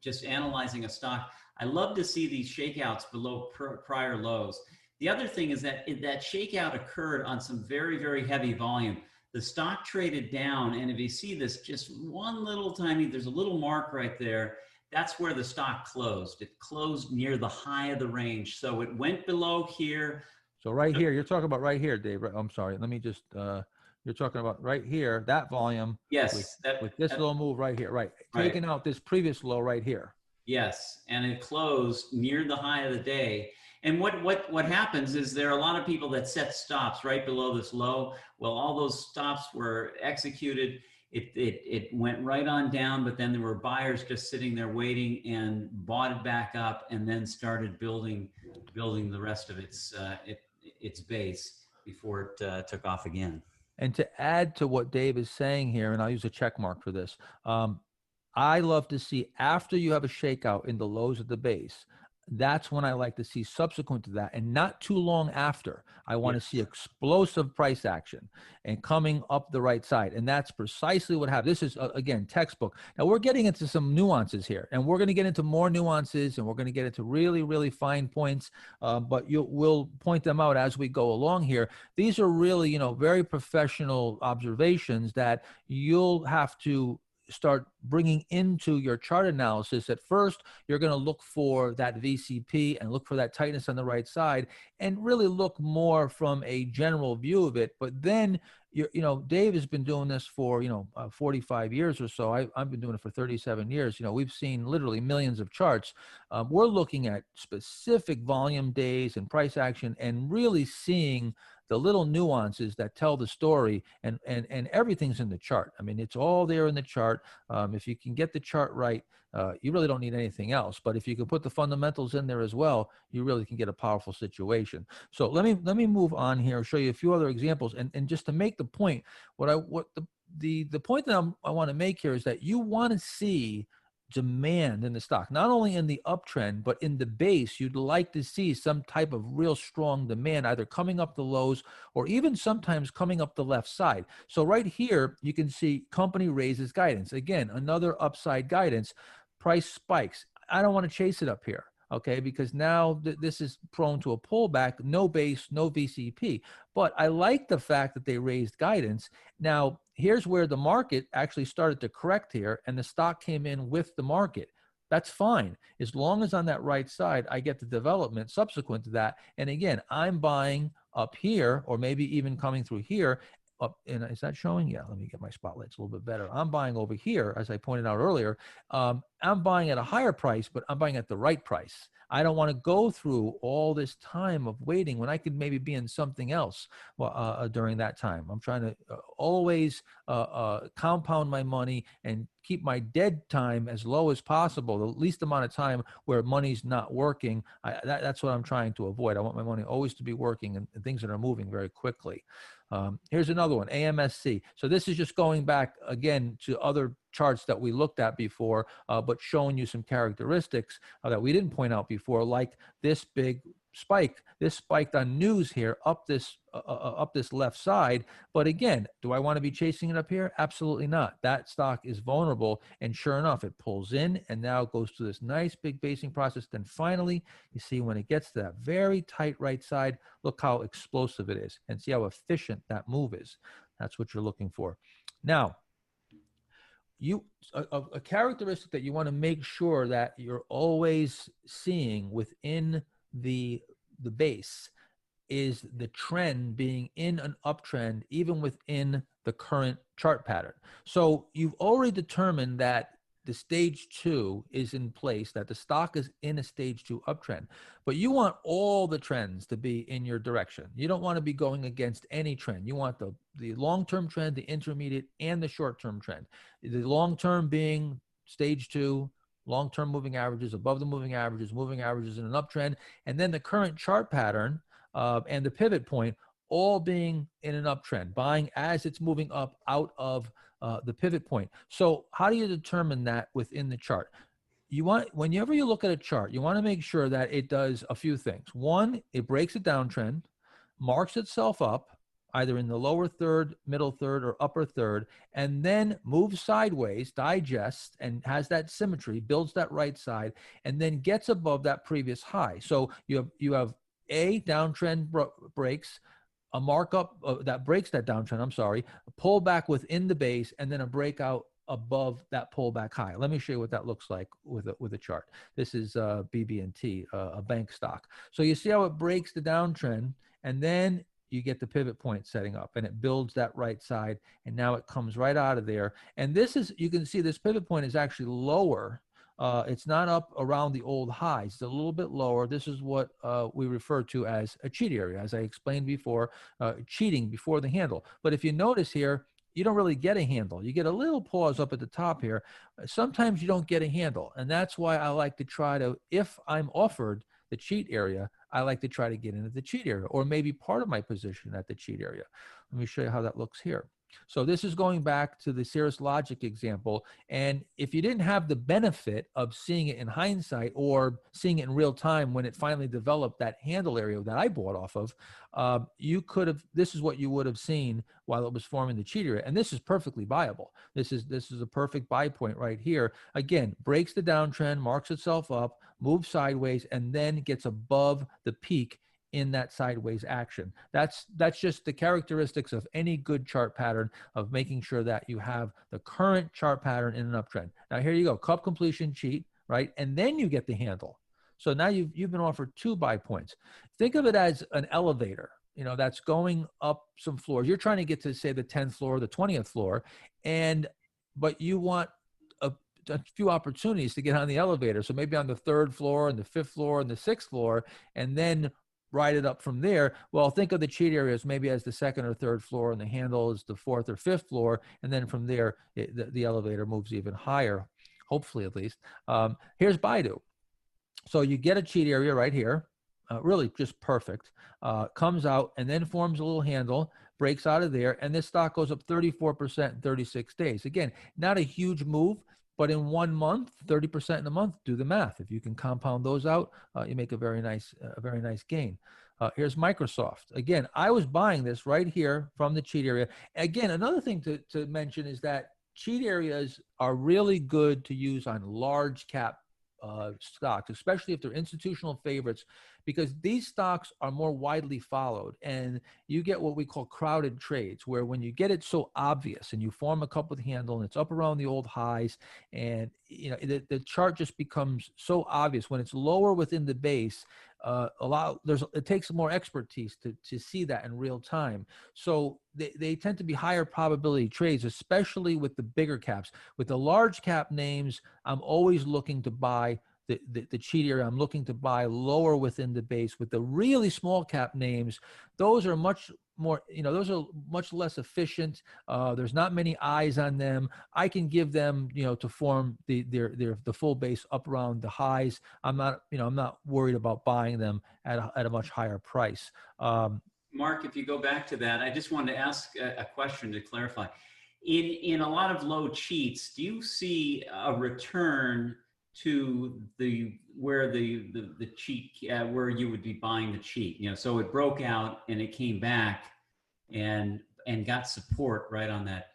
just analyzing a stock, I love to see these shakeouts below prior lows. The other thing is that that shakeout occurred on some very, very heavy volume. The stock traded down, and if you see this, just one little tiny, there's a little mark right there. That's where the stock closed. It closed near the high of the range. So it went below here. So right here, you're talking about right here, Dave. I'm sorry. Let me just, you're talking about right here, that volume. Yes. With this little move right here, right. Taking out this previous low right here. Yes. And it closed near the high of the day. And what happens is there are a lot of people that set stops right below this low. Well, all those stops were executed. It went right on down, but then there were buyers just sitting there waiting and bought it back up, and then started building the rest of its base before it took off again. And to add to what Dave is saying here, and I'll use a check mark for this, I love to see after you have a shakeout in the lows of the base, that's when I like to see subsequent to that, and not too long after. I want to see explosive price action and coming up the right side. And that's precisely what happened. This is, again, textbook. Now we're getting into some nuances here, and we're going to get into more nuances, and we're going to get into really, really fine points, but we'll point them out as we go along here. These are really, very professional observations that you'll have to start bringing into your chart analysis. At first, you're going to look for that VCP and look for that tightness on the right side, and really look more from a general view of it. But then, Dave has been doing this for, 45 years or so. I've been doing it for 37 years. We've seen literally millions of charts. We're looking at specific volume days and price action, and really seeing the little nuances that tell the story, and everything's in the chart. I mean, it's all there in the chart. If you can get the chart right, you really don't need anything else. But if you can put the fundamentals in there as well, you really can get a powerful situation. So let me move on here, show you a few other examples, and just to make the point, the point that I want to make here is that you want to see demand in the stock, not only in the uptrend, but in the base. You'd like to see some type of real strong demand, either coming up the lows or even sometimes coming up the left side. So right here, you can see company raises guidance. Again, another upside guidance. Price spikes. I don't want to chase it up here, okay, because now this is prone to a pullback, no base, no VCP. But I like the fact that they raised guidance. Now, here's where the market actually started to correct here, and the stock came in with the market. That's fine. As long as on that right side, I get the development subsequent to that. And again, I'm buying up here, or maybe even coming through here. And is that showing? Yeah, let me get my spotlights a little bit better. I'm buying over here, as I pointed out earlier. I'm buying at a higher price, but I'm buying at the right price. I don't want to go through all this time of waiting when I could maybe be in something else during that time. I'm trying to always compound my money and keep my dead time as low as possible, the least amount of time where money's not working. That's what I'm trying to avoid. I want my money always to be working and things that are moving very quickly. Here's another one, AMSC. So this is just going back again to other charts that we looked at before, but showing you some characteristics that we didn't point out before, like this big spike. This spiked on news here up this left side. But again, do I want to be chasing it up here? Absolutely not. That stock is vulnerable. And sure enough, it pulls in and now it goes through this nice big basing process. Then finally, you see when it gets to that very tight right side, look how explosive it is and see how efficient that move is. That's what you're looking for. Now, a characteristic that you want to make sure that you're always seeing within the base is the trend being in an uptrend, even within the current chart pattern. So you've already determined that the stage 2 is in place, that the stock is in a stage 2 uptrend, but you want all the trends to be in your direction. You don't want to be going against any trend. You want the long-term trend, the intermediate, and the short-term trend. The long-term being stage 2, long-term moving averages, above the moving averages in an uptrend, and then the current chart pattern and the pivot point all being in an uptrend, buying as it's moving up out of the pivot point. So how do you determine that within the chart? You want, whenever you look at a chart, you want to make sure that it does a few things. One, it breaks a downtrend, marks itself up, either in the lower third, middle third, or upper third, and then moves sideways, digests, and has that symmetry, builds that right side, and then gets above that previous high. So you have a downtrend breaks, a markup that breaks that downtrend, a pullback within the base, and then a breakout above that pullback high. Let me show you what that looks like with a chart. This is BB&T, a bank stock. So you see how it breaks the downtrend, and then you get the pivot point setting up, and it builds that right side, and now it comes right out of there. And this is, you can see this pivot point is actually lower. It's not up around the old highs. It's a little bit lower. This is what we refer to as a cheat area, as I explained before, cheating before the handle. But if you notice here, you don't really get a handle. You get a little pause up at the top here. Sometimes you don't get a handle. And that's why I like to try to, if I'm offered the cheat area, I like to try to get into the cheat area, or maybe part of my position at the cheat area. Let me show you how that looks here. So this is going back to the Cirrus Logic example. And if you didn't have the benefit of seeing it in hindsight or seeing it in real time when it finally developed that handle area that I bought off of, you could have, this is what you would have seen while it was forming the cheat area. And this is perfectly viable. This is a perfect buy point right here. Again, breaks the downtrend, marks itself up, moves sideways, and then gets above the peak in that sideways action. That's just the characteristics of any good chart pattern, of making sure that you have the current chart pattern in an uptrend. Now here you go, cup completion cheat, right? And then you get the handle. So now you've been offered 2 buy points. Think of it as an elevator, you know, that's going up some floors. You're trying to get to, say, the 10th floor, the 20th floor, but you want a few opportunities to get on the elevator. So maybe on the 3rd floor and the 5th floor and the 6th floor, and then ride it up from there. Well, think of the cheat areas maybe as the 2nd or 3rd floor, and the handle is the 4th or 5th floor. And then from there, the elevator moves even higher, hopefully at least. Here's Baidu. So you get a cheat area right here, really just perfect, comes out and then forms a little handle, breaks out of there, and this stock goes up 34% in 36 days. Again, not a huge move, but in 1 month, 30% in a month, do the math. If you can compound those out, you make a very nice gain. Here's Microsoft. Again, I was buying this right here from the cheat area. Again, another thing to mention is that cheat areas are really good to use on large cap stocks, especially if they're institutional favorites, because these stocks are more widely followed, and you get what we call crowded trades, where when you get it so obvious and you form a cup with handle and it's up around the old highs, and you know the chart just becomes so obvious when it's lower within the base. It takes more expertise to see that in real time. So they tend to be higher probability trades, especially with the bigger caps. With the large cap names, I'm always looking to buy the cheat area. I'm looking to buy lower within the base. With the really small cap names, those are much more, those are much less efficient. There's not many eyes on them. I can give them, to form the full base up around the highs. I'm not worried about buying them at a much higher price. Mark, if you go back to that, I just wanted to ask a question to clarify. in a lot of low cheats, do you see a return to where the cheat where you would be buying the cheat? You know, so it broke out and it came back and got support right on that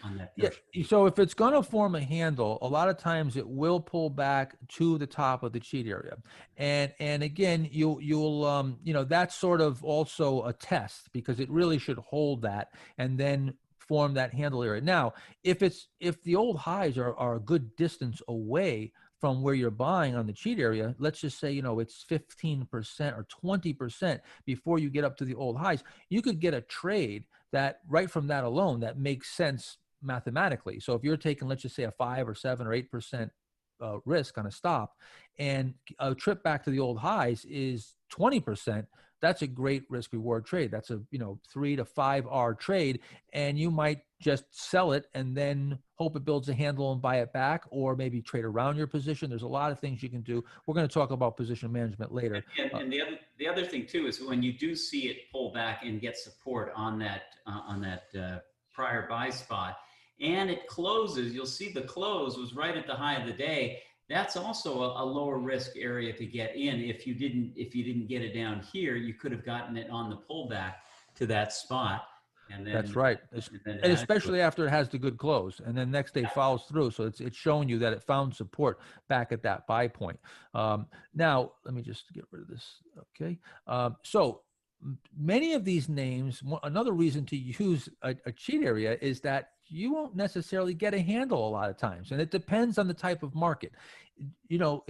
Yeah. threshold. So if it's going to form a handle, a lot of times it will pull back to the top of the cheat area. And again, you'll you know, that's sort of also a test, because it really should hold that and then form that handle area. Now, if the old highs are a good distance away from where you're buying on the cheat area, let's just say, you know, it's 15% or 20% before you get up to the old highs, you could get a trade that right from that alone, that makes sense mathematically. So if you're taking, let's just say, a 5 or 7 or 8% risk on a stop, and a trip back to the old highs is 20%, that's a great risk reward trade. That's a, you know, 3 to 5 R trade, and you might just sell it and then hope it builds a handle and buy it back, or maybe trade around your position. There's a lot of things you can do. We're going to talk about position management later. And the other thing too is when you do see it pull back and get support on that prior buy spot, and it closes, you'll see the close was right at the high of the day. That's also a lower risk area to get in. If you didn't get it down here, you could have gotten it on the pullback to that spot. And then, that's right. And especially after it has the good close, and then next day follows through. So it's showing you that it found support back at that buy point. Now, let me just get rid of this. Okay. So many of these names, another reason to use a cheat area is that you won't necessarily get a handle a lot of times. And it depends on the type of market. You know,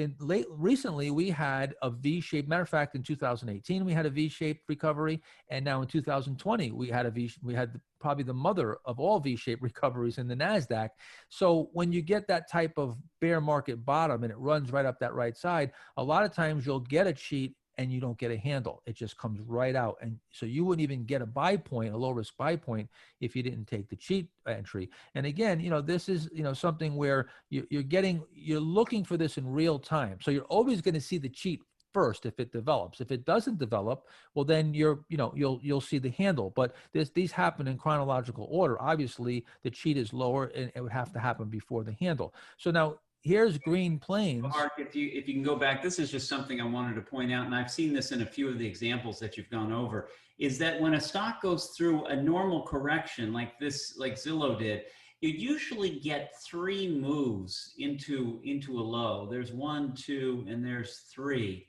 recently we had a V-shaped, matter of fact, in 2018, we had a V-shaped recovery. And now in 2020, we had probably the mother of all V-shaped recoveries in the NASDAQ. So when you get that type of bear market bottom and it runs right up that right side, a lot of times you'll get a cheat and you don't get a handle. It just comes right out. And so you wouldn't even get a buy point, a low risk buy point, if you didn't take the cheat entry. And again, you know, this is, you know, something where you're looking for this in real time. So you're always going to see the cheat first if it develops. If it doesn't develop, well, then you'll see the handle. But these happen in chronological order. Obviously, the cheat is lower and it would have to happen before the handle. So now, here's Green Plains. Mark, if you can go back, this is just something I wanted to point out, and I've seen this in a few of the examples that you've gone over, is that when a stock goes through a normal correction like this, like Zillow did, you usually get 3 moves into a low. There's 1, 2, and there's 3.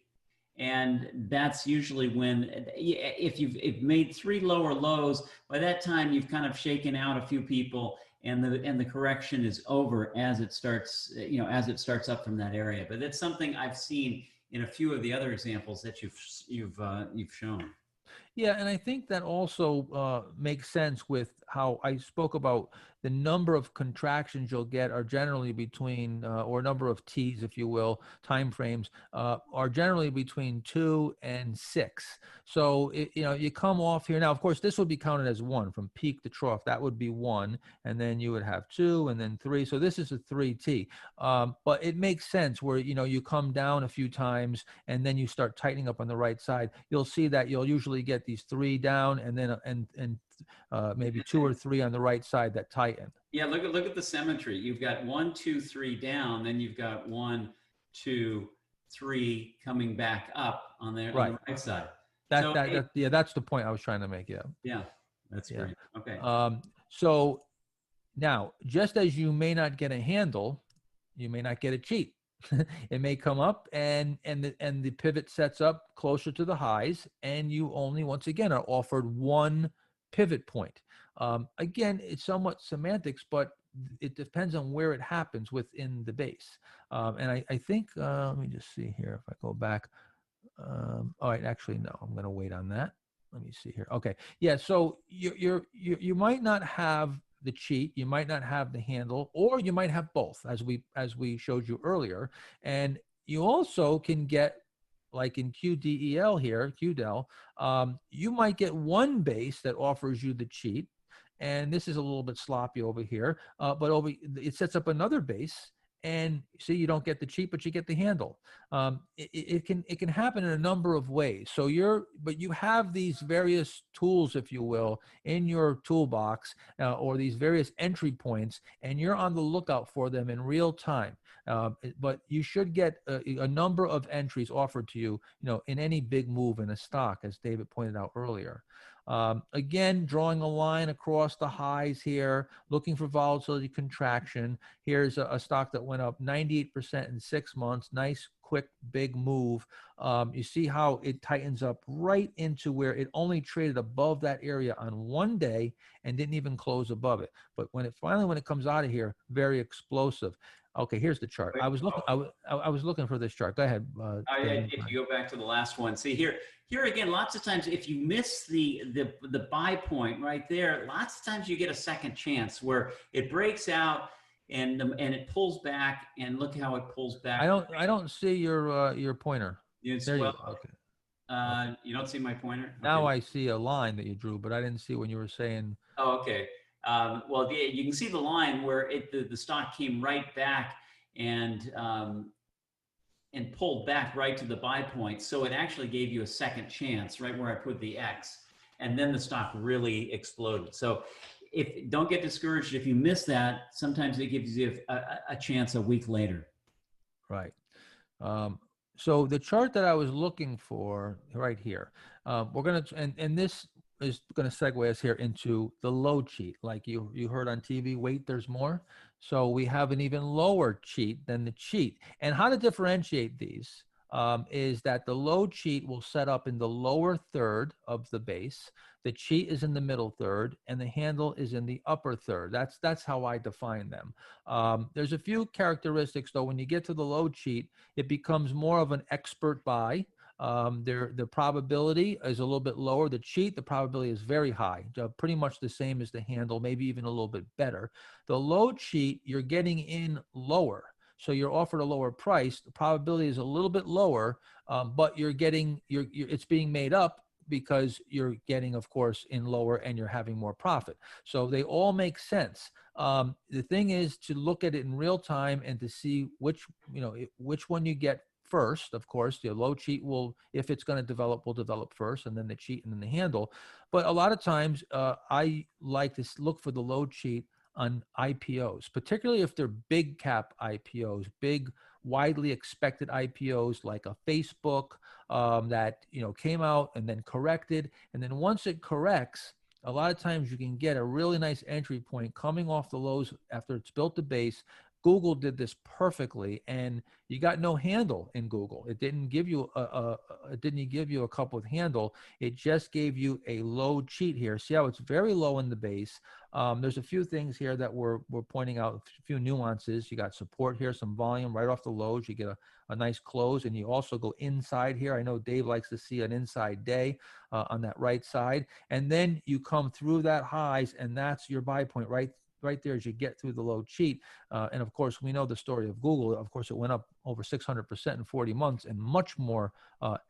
And that's usually when, if you've made 3 lower lows, by that time you've kind of shaken out a few people, and the correction is over as it starts, you know, as it starts up from that area. But that's something I've seen in a few of the other examples that you've shown. Yeah, and I think that also makes sense with how I spoke about the number of contractions you'll get are generally between, or number of T's, if you will, time frames, are generally between 2 and 6. So, you know, you come off here. Now, of course, this would be counted as 1 from peak to trough. That would be 1. And then you would have 2 and then 3. So this is a 3T. But it makes sense where, you know, you come down a few times and then you start tightening up on the right side. You'll see that you'll usually get these 3 down and then maybe 2 or 3 on the right side that tighten. Yeah, look at the symmetry. You've got 1, 2, 3 down, then you've got 1, 2, 3 coming back up on the right side. Yeah, that's the point I was trying to make. Yeah, that's great. Okay. So now, just as you may not get a handle, you may not get a cheat. It may come up and the pivot sets up closer to the highs, and you only, once again, are offered 1 pivot point. Again, it's somewhat semantics, but it depends on where it happens within the base. And I think, let me just see here if I go back. All right, actually, no, I'm going to wait on that. Let me see here. Okay. Yeah. So you might not have the cheat, you might not have the handle, or you might have both, as we showed you earlier. And you also can get, like in QDEL here, QDEL, you might get 1 base that offers you the cheat. And this is a little bit sloppy over here, but it sets up another base. and see, you don't get the cheat, but you get the handle. It can happen in a number of ways. So but you have these various tools, if you will, in your toolbox, or these various entry points, and you're on the lookout for them in real time. But you should get a number of entries offered to you, in any big move in a stock, as David pointed out earlier. Again, drawing a line across the highs here, looking for volatility contraction. Here's a stock that went up 98% in 6 months. Nice, quick, big move. You see how it tightens up right into where it only traded above that area on one day and didn't even close above it. But when it comes out of here, very explosive. Okay, here's the chart. I was looking for this chart. Go ahead. If you go back to the last one, see here again, lots of times if you miss the buy point right there, lots of times you get a second chance where it breaks out and it pulls back, and look how it pulls back. I don't see your pointer. There you go. Okay. You don't see my pointer? Now Okay. I see a line that you drew, but I didn't see when you were saying. Oh, okay. Well, you can see the line where the stock came right back and pulled back right to the buy point. So it actually gave you a second chance right where I put the X, and then the stock really exploded. So don't get discouraged if you miss that. Sometimes it gives you a chance a week later. Right. So the chart that I was looking for right here, we're going to, and this is going to segue us here into the low cheat. Like you heard on TV, wait, there's more. So we have an even lower cheat than the cheat. And how to differentiate these is that the low cheat will set up in the lower third of the base. The cheat is in the middle third, and the handle is in the upper third. That's how I define them. There's a few characteristics, though. When you get to the low cheat, it becomes more of an expert buy. The probability is a little bit lower. The cheat, the probability is very high, pretty much the same as the handle, maybe even a little bit better. The low cheat, you're getting in lower. So you're offered a lower price. The probability is a little bit lower, but it's being made up because you're getting, of course, in lower and you're having more profit. So they all make sense. The thing is to look at it in real time and to see which one you get first. Of course, the low cheat if it's going to develop, will develop first, and then the cheat and then the handle. But a lot of times I like to look for the low cheat on IPOs, particularly if they're big cap IPOs, big, widely expected IPOs like a Facebook that came out and then corrected. And then once it corrects, a lot of times you can get a really nice entry point coming off the lows after it's built the base. Google did this perfectly, and you got no handle in Google. It didn't give you a couple of handle. It just gave you a low cheat here. See how it's very low in the base. There's a few things here that we're pointing out, a few nuances. You got support here, some volume right off the lows. You get a nice close, and you also go inside here. I know Dave likes to see an inside day on that right side, and then you come through that highs, and that's your buy point right there as you get through the low cheat. And of course, we know the story of Google. Of course, it went up over 600% in 40 months and much more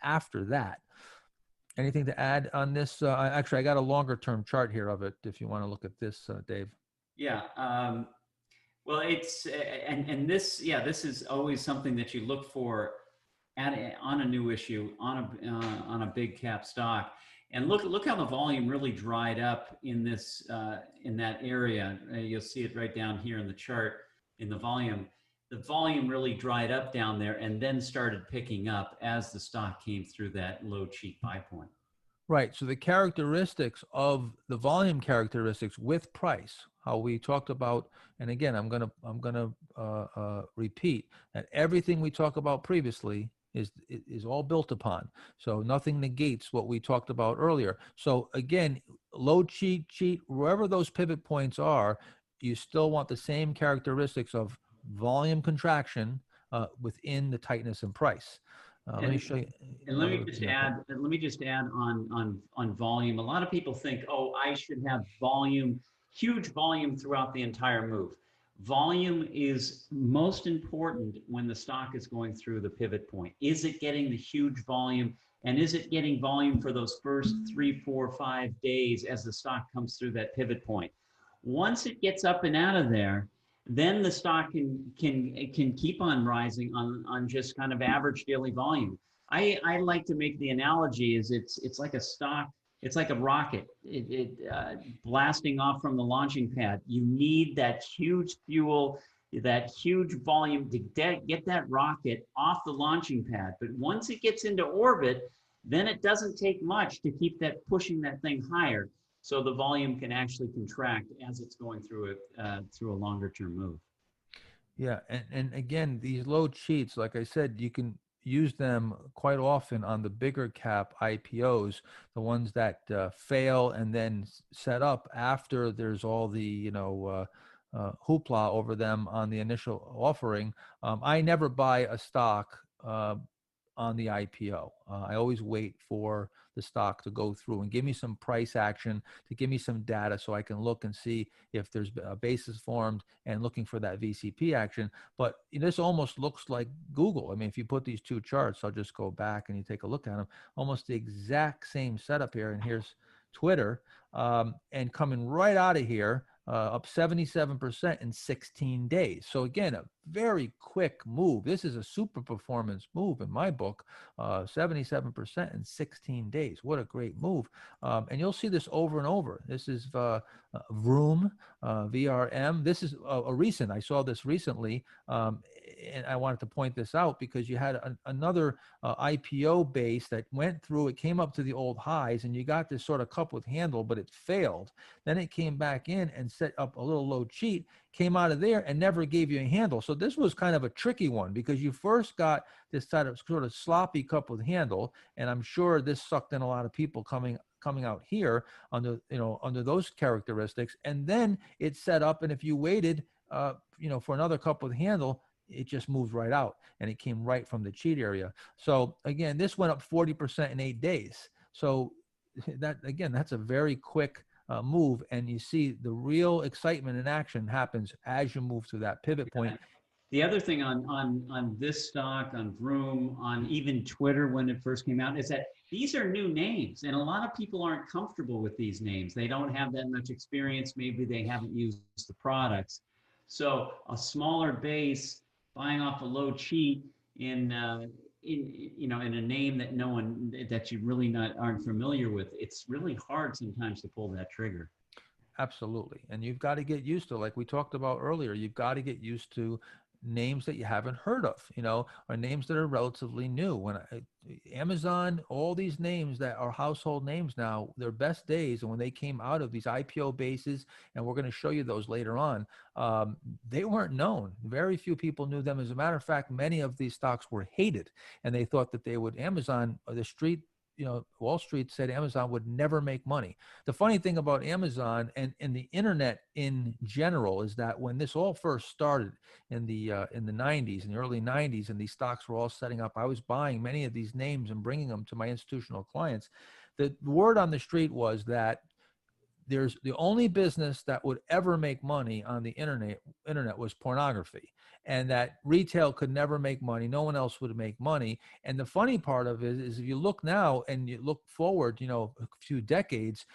after that. Anything to add on this? Actually, I got a longer term chart here of it if you want to look at this, Dave. Yeah. Well, it's, and this is always something that you look for on a new issue, on a big cap stock. And look how the volume really dried up in this in that area. You'll see it right down here in the chart in the volume. The volume really dried up down there and then started picking up as the stock came through that low cheat buy point. Right. So the characteristics of the volume characteristics with price, how we talked about, and again, I'm gonna repeat that everything we talked about previously is all built upon. So nothing negates what we talked about earlier. So again, low cheat, wherever those pivot points are, you still want the same characteristics of volume contraction within the tightness in price. Let me show you. And let me just add on volume. A lot of people think, oh, I should have volume, huge volume throughout the entire move. Volume is most important when the stock is going through the pivot point. Is it getting the huge volume? And is it getting volume for those first 3, 4, 5 days as the stock comes through that pivot point? Once it gets up and out of there, then the stock can keep on rising on just kind of average daily volume. I like to make the analogy is it's like a stock, it's like a rocket, blasting off from the launching pad. You need that huge fuel, that huge volume to get that rocket off the launching pad. But once it gets into orbit, then it doesn't take much to keep that pushing that thing higher. So the volume can actually contract as it's going through a longer term move. Yeah, and again, these low cheats, like I said, you can use them quite often on the bigger cap IPOs, the ones that fail and then set up after there's all the hoopla over them on the initial offering. I never buy a stock on the IPO. I always wait for the stock to go through and give me some price action, to give me some data so I can look and see if there's a basis formed and looking for that VCP action. But this almost looks like Google. I mean, if you put these two charts, I'll just go back and you take a look at them, almost the exact same setup here. And here's Twitter, and coming right out of here, up 77% in 16 days. So again, a very quick move. This is a super performance move in my book, 77% in 16 days. What a great move. And you'll see this over and over. This is Vroom, VRM. This is a recent, I saw this recently, and I wanted to point this out because you had another IPO base that went through, it came up to the old highs, and you got this sort of cup with handle, but it failed. Then it came back in and set up a little low cheat, came out of there and never gave you a handle. So this was kind of a tricky one because you first got this sort of sloppy cup with handle, and I'm sure this sucked in a lot of people coming out here under those characteristics, and then it set up, and if you waited for another cup with handle, it just moved right out and it came right from the cheat area. So again, this went up 40% in 8 days. So that's a very quick move, and you see the real excitement in action happens as you move to that pivot point. The other thing on this stock, on Vroom, on even Twitter when it first came out, is that these are new names, and a lot of people aren't comfortable with these names. They don't have that much experience. Maybe they haven't used the products. So a smaller base buying off a low cheat in a name that you really aren't familiar with, it's really hard sometimes to pull that trigger. Absolutely. And you've got to get used to, like we talked about earlier, you've got to get used to names that you haven't heard of, or names that are relatively new. Amazon, all these names that are household names now, their best days, and when they came out of these IPO bases, and we're going to show you those later on, they weren't known. Very few people knew them. As a matter of fact, many of these stocks were hated, and they thought that Amazon, or the street, Wall Street said Amazon would never make money. The funny thing about Amazon and the internet in general is that when this all first started in the 90s, in the early 90s, and these stocks were all setting up, I was buying many of these names and bringing them to my institutional clients. The word on the street was that there's the only business that would ever make money on the internet was pornography, and that retail could never make money. No one else would make money. And the funny part of it is if you look now and you look forward, a few decades,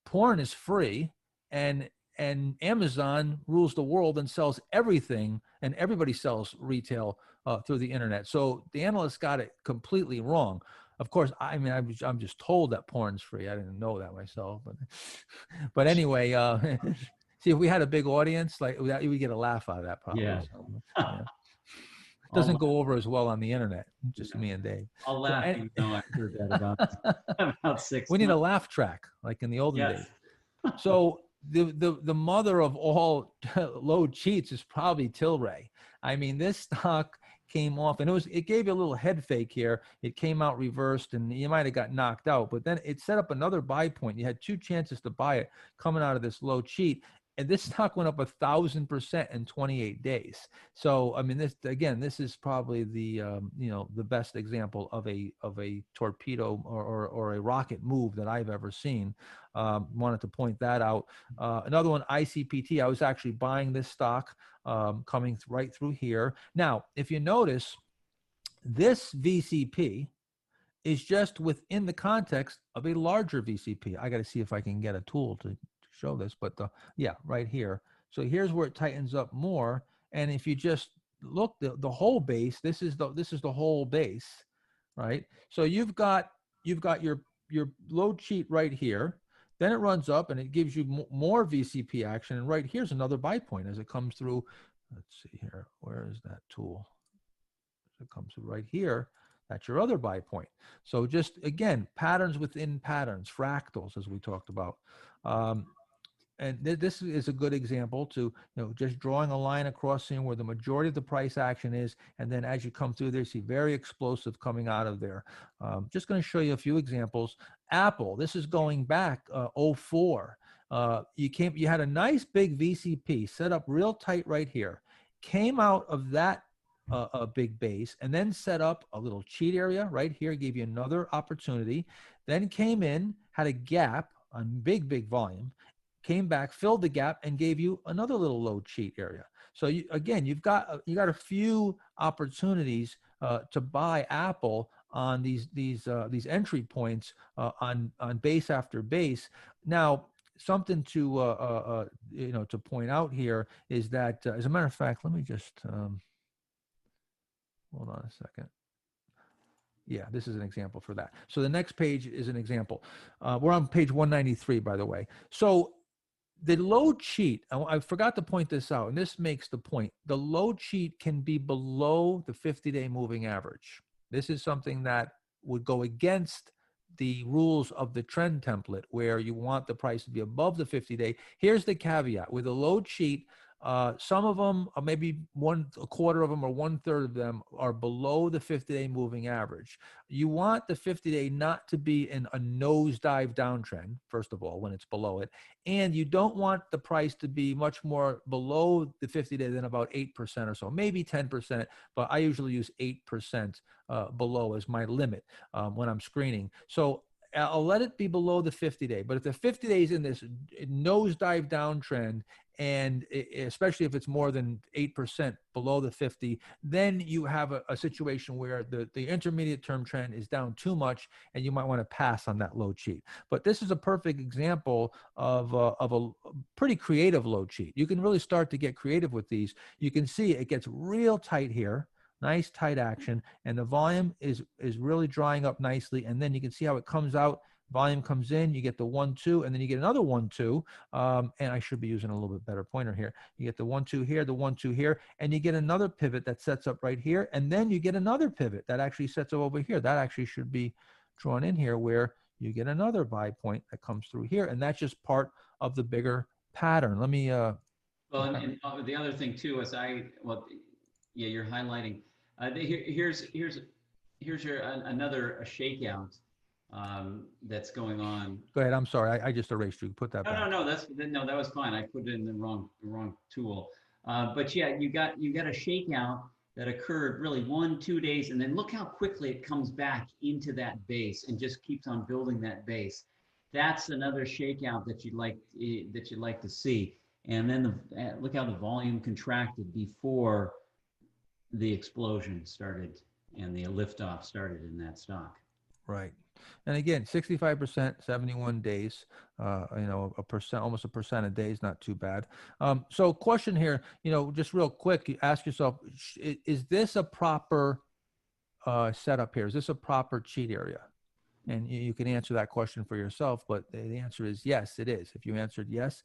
porn is free, and Amazon rules the world and sells everything, and everybody sells retail through the internet. So the analysts got it completely wrong. Of course, I'm just told that porn's free. I didn't know that myself, but anyway, see, if we had a big audience, like we get a laugh out of that probably. Yeah. So, yeah. It doesn't go over as well on the internet, just me and Dave. I'll laugh. I've heard that about 6 We need a laugh track, like in the olden days. So the mother of all low cheats is probably Tilray. I mean, this stock came off, and it gave you a little head fake here. It came out reversed, and you might have got knocked out, but then it set up another buy point. You had 2 chances to buy it coming out of this low cheat, and this stock went up 1,000% in 28 days. So I mean, this is probably the the best example of a torpedo or a rocket move that I've ever seen. Wanted to point that out. Another one, ICPT. I was actually buying this stock coming right through here. Now, if you notice, this VCP is just within the context of a larger VCP. I got to see if I can get a tool to show this, but yeah, right here. So here's where it tightens up more. And if you just look, the whole base, this is the whole base, right? So you've got your load sheet right here. Then it runs up and it gives you more VCP action. And right here's another buy point as it comes through. Let's see here. Where is that tool? It comes through right here. That's your other buy point. So just, again, patterns within patterns, fractals, as we talked about. And this is a good example to, just drawing a line across, seeing where the majority of the price action is. And then as you come through there, you see very explosive coming out of there. Just going to show you a few examples. Apple, this is going back 04. You had a nice big VCP set up real tight right here. Came out of that a big base and then set up a little cheat area right here, gave you another opportunity, then came in, had a gap on big volume, came back, filled the gap, and gave you another little low cheat area. So you've got a few opportunities to buy Apple on these entry points on base after base. Now, something to to point out here is that, as a matter of fact, let me just hold on a second. Yeah, this is an example for that. So the next page is an example. We're on page 193, by the way. So the load cheat, I forgot to point this out, and this makes the point. The load cheat can be below the 50-day moving average. This is something that would go against the rules of the trend template, where you want the price to be above the 50-day. Here's the caveat. With a load cheat, some of them, or maybe a quarter of them or 1/3 of them, are below the 50-day moving average. You want the 50-day not to be in a nosedive downtrend, first of all, when it's below it. And you don't want the price to be much more below the 50-day than about 8% or so, maybe 10%, but I usually use 8% below as my limit when I'm screening. So I'll let it be below the 50-day. But if the 50-day is in this nosedive downtrend, and especially if it's more than 8% below the 50, then you have a situation where the intermediate term trend is down too much, and you might want to pass on that load cheat. But this is a perfect example of a pretty creative load cheat. You can really start to get creative with these. You can see it gets real tight here. Nice tight action, and the volume is really drying up nicely. And then you can see how it comes out. Volume comes in, you get the 1-2, and then you get another 1-2. And I should be using a little bit better pointer here. You get the 1-2 here, the 1-2 here, and you get another pivot that sets up right here. And then you get another pivot that actually sets up over here. That actually should be drawn in here, where you get another buy point that comes through here. And that's just part of the bigger pattern. Let me. Well, and the other thing too is yeah, you're highlighting. Here's your another shakeout that's going on. Go ahead. I'm sorry. I just erased you. Put that back. No, that was fine. I put it in the wrong tool. But yeah, you got a shakeout that occurred really 1-2 days, and then look how quickly it comes back into that base and just keeps on building that base. That's another shakeout that you'd like to see. And then look how the volume contracted before the explosion started and the liftoff started in that stock. Right. And again, 65%, 71 days, almost a percent a day is not too bad. So question here, just real quick, you ask yourself, is this a proper setup here? Is this a proper cheat area? And you can answer that question for yourself, but the answer is yes, it is. If you answered yes,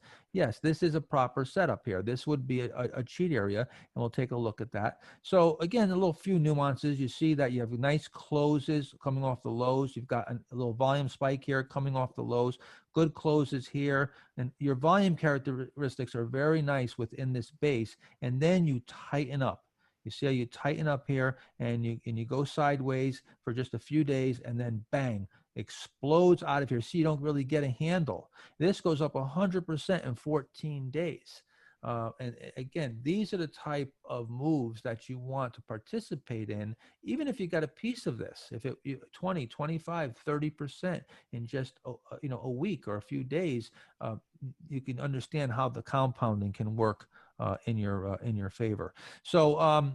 this is a proper setup here. This would be a cheat area, and we'll take a look at that. So again, a few nuances. You see that you have nice closes coming off the lows. You've got a little volume spike here coming off the lows. Good closes here, and your volume characteristics are very nice within this base, and then you tighten up. You see how you tighten up here, and you go sideways for just a few days, and then bang, explodes out of here. So you don't really get a handle. This goes up 100% in 14 days. And again, these are the type of moves that you want to participate in, even if you got a piece of this. If it 20, 25, 30% in just a week or a few days, you can understand how the compounding can work in your favor. So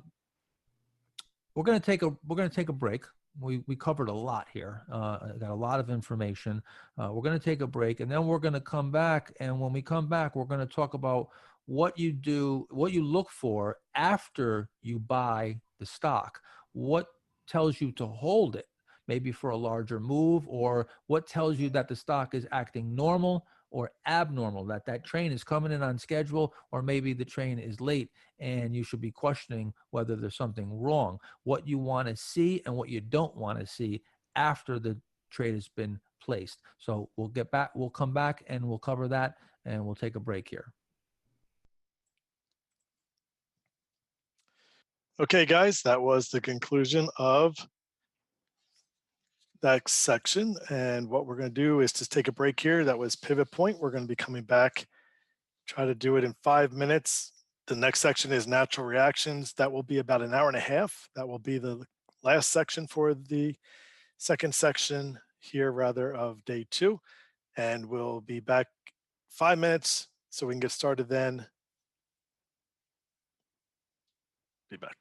we're going to take a break. We covered a lot here. Got a lot of information. We're going to take a break, and then we're going to come back. And when we come back, we're going to talk about what you do, what you look for after you buy the stock, what tells you to hold it, maybe for a larger move, or what tells you that the stock is acting normal or abnormal, that that train is coming in on schedule, or maybe the train is late and you should be questioning whether there's something wrong, what you want to see and what you don't want to see after the trade has been placed. So we'll come back and we'll cover that, and we'll take a break here. Okay, guys, that was the conclusion of that section. And what we're going to do is just take a break here. That was pivot point. We're going to be coming back, try to do it in 5 minutes. The next section is natural reactions. That will be about an hour and a half. That will be the last section for the second section here, rather, of day 2. And we'll be back 5 minutes so we can get started then. Be back.